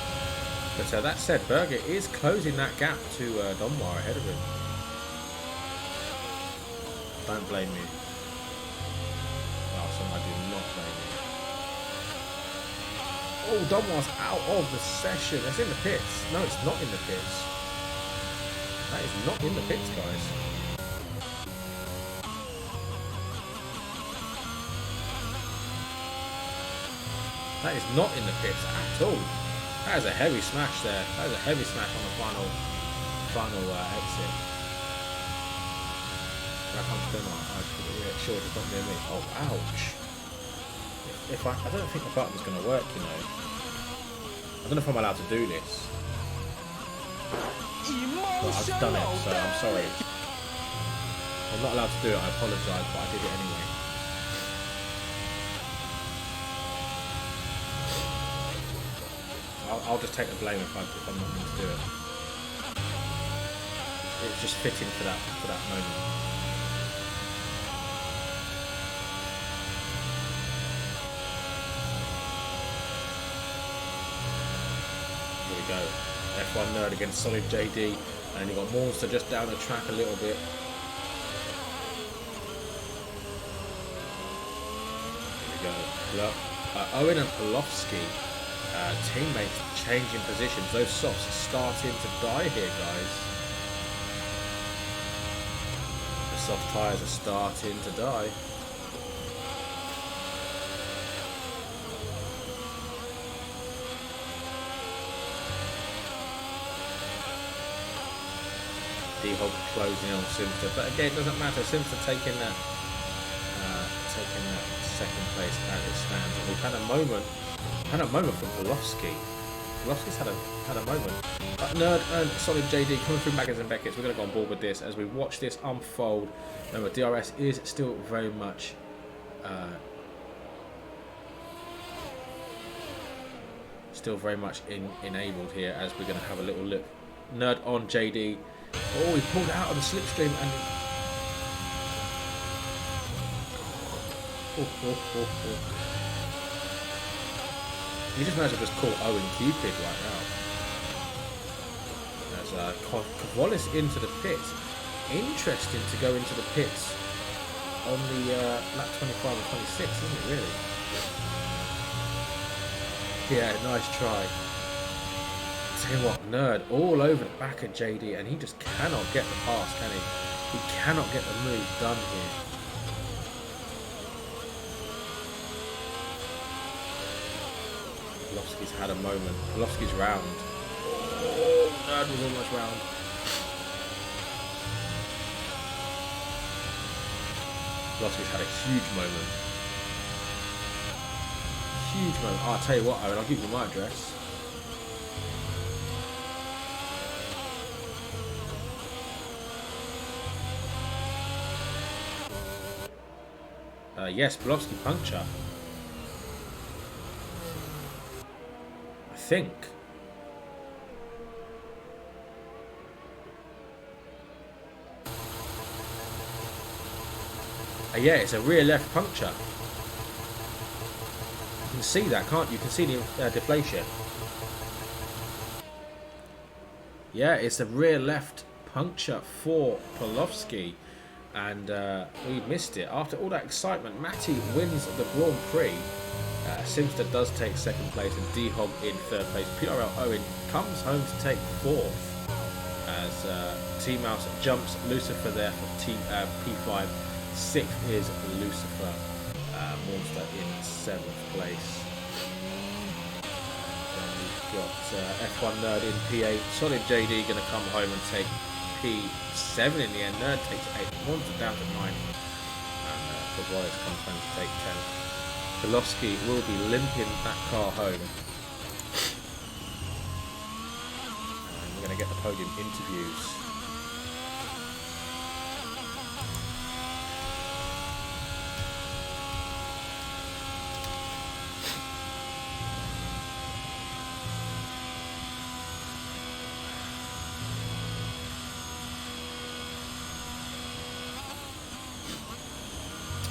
But that said, Berger is closing that gap to Donmar ahead of him. Don't blame me. I do not blame you. Oh, Donmar's out of the session. That's in the pits. No, it's not in the pits. That is not in the pits, guys. That is not in the pits at all. That is a heavy smash there. That is a heavy smash on the final exit. When I come to Denmark, I'm sure it's not near me. Oh, ouch. If I don't think the button's going to work, you know. I don't know if I'm allowed to do this. But I've done it, so I'm sorry. I'm not allowed to do it, I apologise, but I did it anyway. I'll just take the blame if I'm not going to do it. It's just fitting for that moment. Here we go. F1 Nerd against Solid JD, and you've got Monster just down the track a little bit. Here we go. Look, Owen and Polofsky. Teammates changing positions. Those softs are starting to die here, guys. The soft tyres are starting to die. D-Hog closing on Simster, but again, it doesn't matter. Simster taking that second place as it stands. And we've had a moment from Polofsky. Velocity's had a moment. Nerd and Solid JD coming through Maggins and Beckett's. We're going to go on board with this as we watch this unfold. Remember, DRS is still very much enabled here, as we're going to have a little look. Nerd on JD. Oh, he pulled out of the slipstream and he just might as well just call Owen Cupid right now. As Kvalis into the pits. Interesting to go into the pits on the lap 25 and 26, isn't it, really? Yeah, nice try. Tell you what, Nerd all over the back of JD, and he just cannot get the pass, can he? He cannot get the move done here. Pavlovsky's had a moment. Pavlovsky's round. Oh, Nerd was almost round. Pavlovsky's had a huge moment. Huge moment. I'll tell you what, Owen, I'll give you my address. Yes, Pavlovsky puncture. I think. Yeah, it's a rear left puncture. You can see that, can't you? You can see the deflation. Yeah, it's a rear left puncture for Pavlovsky. And we missed it. After all that excitement, Matty wins the Grand Prix. Simster does take second place and D-Hog in third place. PRL Owen comes home to take fourth as T-Mouse jumps Lucifer there for P5. Sixth is Lucifer. Monster in seventh place. Then we've got F1 Nerd in P8. Solid JD going to come home and take P7 in the end. Nerd takes 8. Monster down to 9. And Kvalis comes home to take 10. Pavlovsky will be limping that car home. And we're going to get the podium interviews.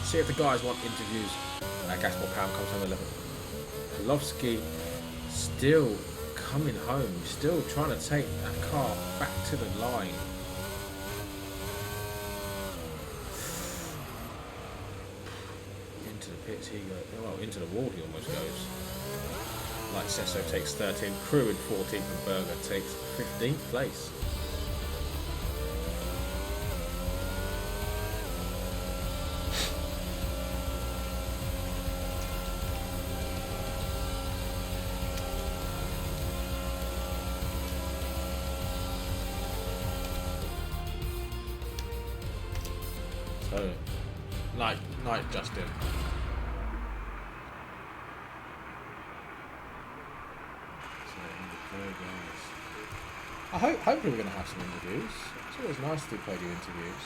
See if the guys want interviews. Gaspar Pound comes home 11. Pavlovsky still coming home, still trying to take that car back to the line. Into the pits he goes. Well, into the wall he almost goes. Like Sesso takes 13th, Crew in 14th, and Berger takes 15th place. Night, Justin. Hopefully we're going to have some interviews. It's always nice to do podium interviews.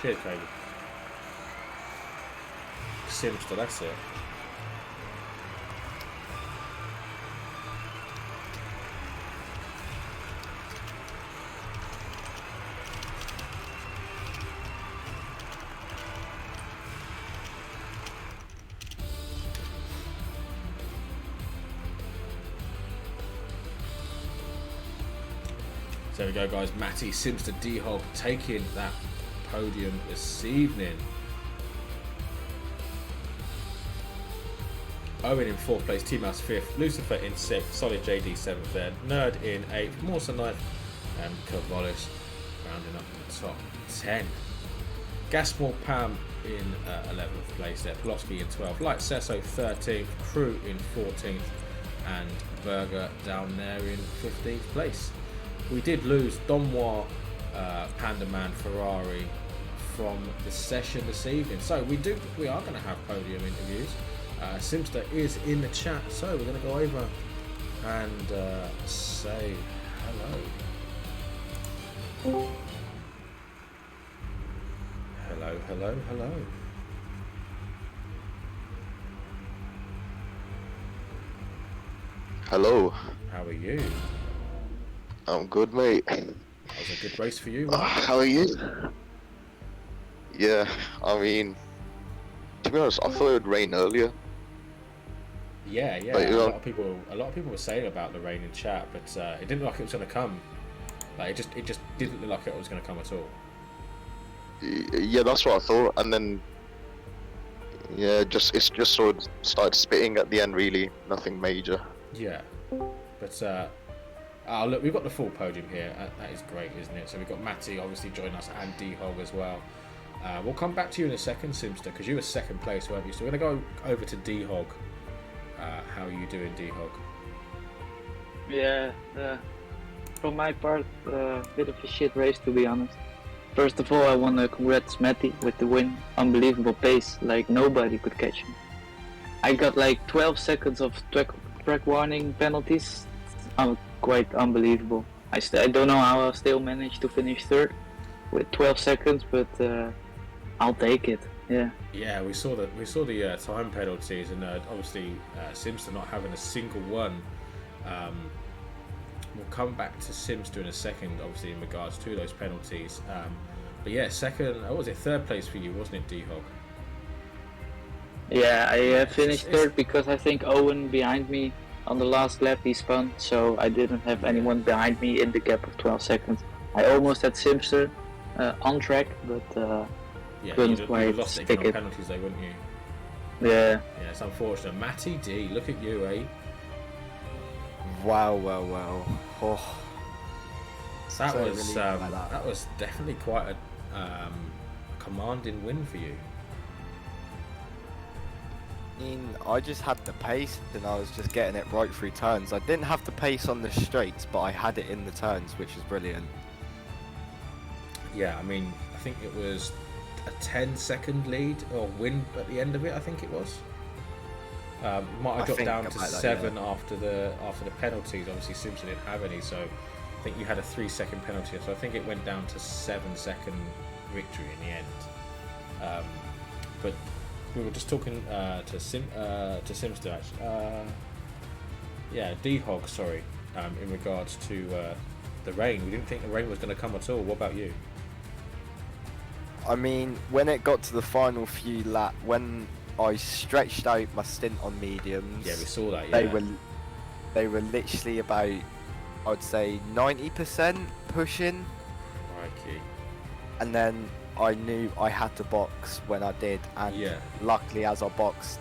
Cheers, Craig. Simster, that's it. There we go, guys. Matty Simster D-Hog taking that podium this evening. Owen in 4th place, T-Mouse 5th, Lucifer in 6th, Solid JD 7th there, Nerd in 8th, Morsa 9th, and Kvalis rounding up the top 10. Gaspar Pam in 11th place there, Pavlovsky in 12th, Light Sesso 13th, Crew in 14th, and Berger down there in 15th place. We did lose Donmois, Panda Man, Ferrari from the session this evening. So we are going to have podium interviews. Simster is in the chat, so we're going to go over and say hello. Hello, hello, hello. Hello. How are you? I'm good, mate. That was a good race for you, wasn't it? How are you? Yeah, I mean, to be honest, I thought it would rain earlier. Yeah. Like, a lot of people were saying about the rain in chat, but it didn't look like it was going to come. Like it just didn't look like it was going to come at all. Yeah, that's what I thought, and then yeah, it's just sort of started spitting at the end. Really, nothing major. Yeah, but look, we've got the full podium here. That is great, isn't it? So we've got Matty obviously joining us and D-Hog as well. We'll come back to you in a second, Simster, because you were second place, weren't you? So we're going to go over to D-Hog. How are you doing, D-Hog? Yeah, from my part, a bit of a shit race, to be honest. First of all, I want to congrats Matty with the win. Unbelievable pace, like nobody could catch him. I got like 12 seconds of track warning penalties. Quite unbelievable. I don't know how I still managed to finish third with 12 seconds, but I'll take it. Yeah. Yeah, we saw the time penalties, and obviously Simster not having a single one. We'll come back to Simster in a second, obviously in regards to those penalties. But yeah, third place for you, wasn't it, D-Hog? Yeah, I finished third because I think Owen behind me on the last lap he spun, so I didn't have anyone behind me in the gap of 12 seconds. I almost had Simster on track, but couldn't quite lost it stick on it. penalties though, wouldn't you? Yeah. Yeah, it's unfortunate. Matty D, look at you, eh? Wow. Oh. That was definitely quite a commanding win for you. I mean, I just had the pace and I was just getting it right through turns. I didn't have the pace on the straights, but I had it in the turns, which is brilliant. Yeah, I mean, I think it was a 10-second lead or win at the end of it. I think it was. Might have dropped down to 7 after the penalties. Obviously, Simpson didn't have any, so I think you had a 3-second penalty. So I think it went down to 7-second victory in the end. But we were just talking to Simster actually. D-Hog, sorry. In regards to the rain, we didn't think the rain was going to come at all. What about you? I mean, when it got to the final few laps, when I stretched out my stint on mediums, yeah, we saw that. Yeah, they were literally about, I'd say 90% pushing. Crikey. And then I knew I had to box when I did, and luckily as I boxed,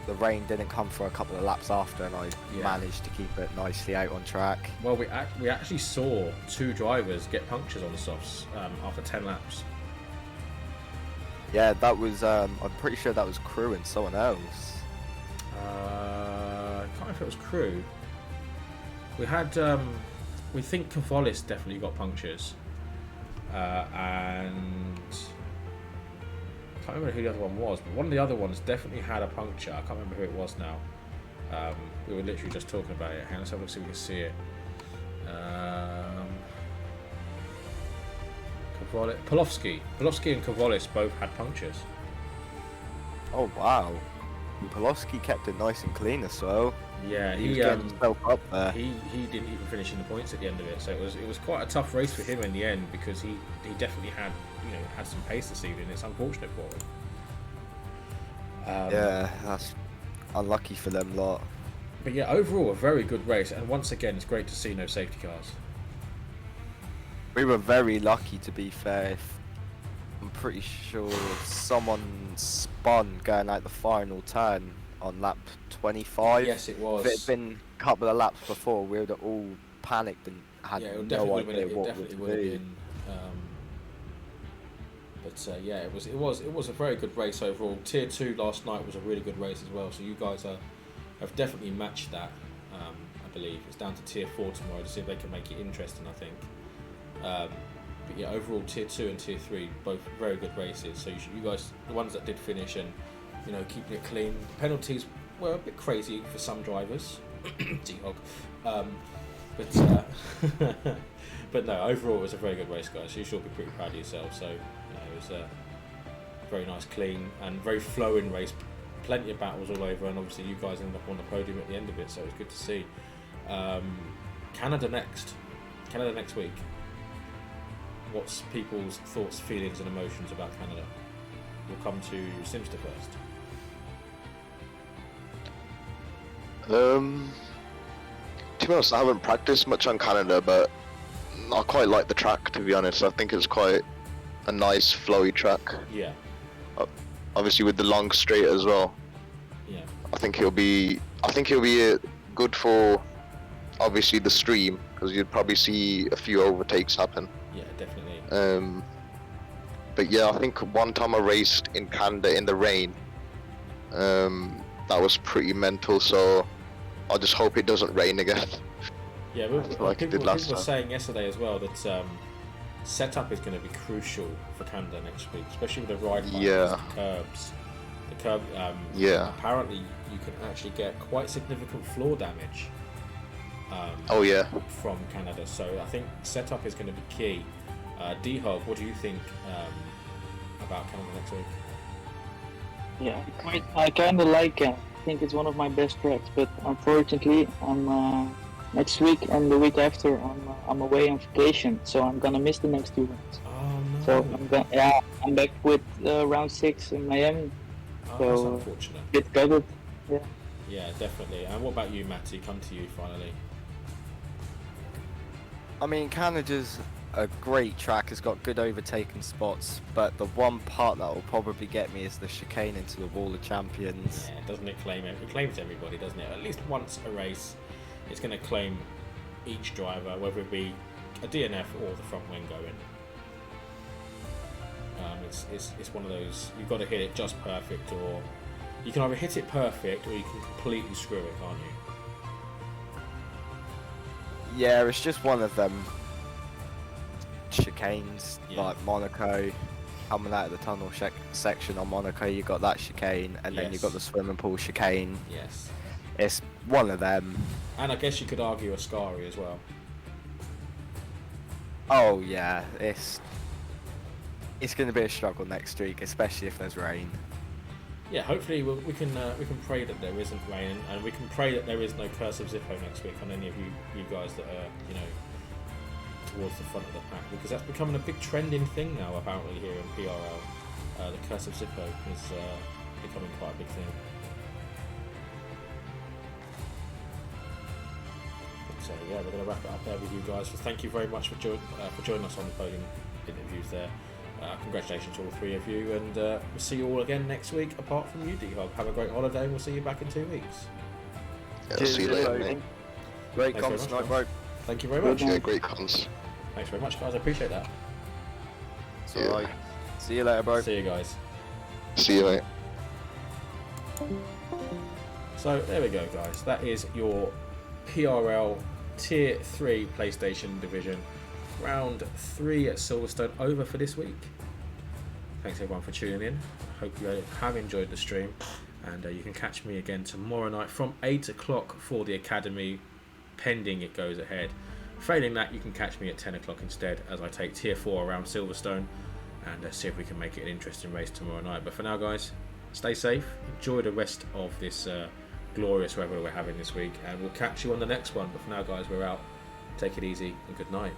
the rain didn't come for a couple of laps after, and I managed to keep it nicely out on track. Well, we actually saw 2 drivers get punctures on the softs after 10 laps. Yeah, that was, I'm pretty sure that was Crew and someone else. I can't remember if it was Crew. We had, we think Cavalis definitely got punctures. And I can't remember who the other one was, but one of the other ones definitely had a puncture. I can't remember who it was now. We were literally just talking about it. Hang on, let's have a look, see if we can see it. Polowski and Cavalis both had punctures. Oh wow, Polowski kept it nice and clean as well. Yeah, he was getting himself up there. He didn't even finish in the points at the end of it, so it was quite a tough race for him in the end, because he definitely had some pace this evening. It's unfortunate for him. Yeah, that's unlucky for them lot. But yeah, overall a very good race, and once again it's great to see no safety cars. We were very lucky, to be fair. I'm pretty sure someone spun going out the final turn on lap 25. Yes, it was. If it had been a couple of laps before, we would have all panicked and had no idea what would do. It was a very good race overall. Tier 2 last night was a really good race as well, so you guys have definitely matched that. I believe it's down to Tier 4 tomorrow to see if they can make it interesting, I think. But yeah, overall tier 2 and tier 3 both very good races. So you guys, the ones that did finish and keeping it clean. Penalties were a bit crazy for some drivers. D-Hog. But no, overall it was a very good race, guys. So you should be pretty proud of yourself. So it was a very nice, clean and very flowing race. Plenty of battles all over, and obviously you guys ended up on the podium at the end of it, so it was good to see. Canada next week. What's people's thoughts, feelings and emotions about Canada? We'll come to Simster first. To be honest, I haven't practiced much on Canada, but I quite like the track, to be honest. I think it's quite a nice flowy track. Yeah. Obviously with the long straight as well. Yeah. I think he'll be good for obviously the stream, because you'd probably see a few overtakes happen. Yeah, definitely. But yeah, I think one time I raced in Canada in the rain. That was pretty mental, so I just hope it doesn't rain again. Yeah, like people it were did last saying yesterday as well that setup is going to be crucial for Canada next week, especially with the ride height, the curbs. The curb, apparently you can actually get quite significant floor damage. From Canada, so I think setup is going to be key. D-Hog, what do you think about Canada next week? Yeah, I kind of like it. I think it's one of my best tracks, but unfortunately, I'm next week and the week after I'm away on vacation, so I'm gonna miss the next 2 weeks. Oh no! So I'm back with round 6 in Miami. Oh, so that's unfortunate. It's covered. Yeah. Yeah, definitely. And what about you, Matty? Come to you finally. I mean, Canada's a great track. It's got good overtaking spots, but the one part that will probably get me is the chicane into the Wall of Champions. Yeah, doesn't it claim it? It claims everybody, doesn't it? At least once a race, it's going to claim each driver, whether it be a DNF or the front wing going. It's one of those, you've got to hit it just perfect, or you can either hit it perfect or you can completely screw it, can't you? Yeah, it's just one of them chicanes, like Monaco, coming out of the tunnel section on Monaco, you got that chicane, and then you got the swimming pool chicane. Yes. It's one of them. And I guess you could argue Ascari as well. Oh yeah, it's going to be a struggle next week, especially if there's rain. Yeah, hopefully we can pray that there isn't rain, and we can pray that there is no Curse of Zippo next week on any of you guys that are towards the front of the pack, because that's becoming a big trending thing now apparently here in PRL. The Curse of Zippo is becoming quite a big thing. So yeah, we're going to wrap it up there with you guys. So thank you very much for joining us on the podium interviews there. Congratulations to all 3 of you, and we'll see you all again next week, apart from you, D-Hog. Have a great holiday, and we'll see you back in 2 weeks. Yeah, see you later, mate. Great comms tonight, bro. Thank you very much. Yeah, great comms. Thanks very much, guys. I appreciate that. It's alright. See you later, bro. See you guys. See you, mate. So there we go, guys. That is your PRL Tier 3 PlayStation Division. Round 3 at Silverstone over for this week. Thanks everyone for tuning in. I hope you have enjoyed the stream, and you can catch me again tomorrow night from 8 o'clock for the Academy, pending it goes ahead. Failing that, you can catch me at 10 o'clock instead, as I take Tier 4 around Silverstone and see if we can make it an interesting race tomorrow night. But for now, guys, stay safe, enjoy the rest of this glorious weather we're having this week, and we'll catch you on the next one. But for now, guys, we're out. Take it easy and good night.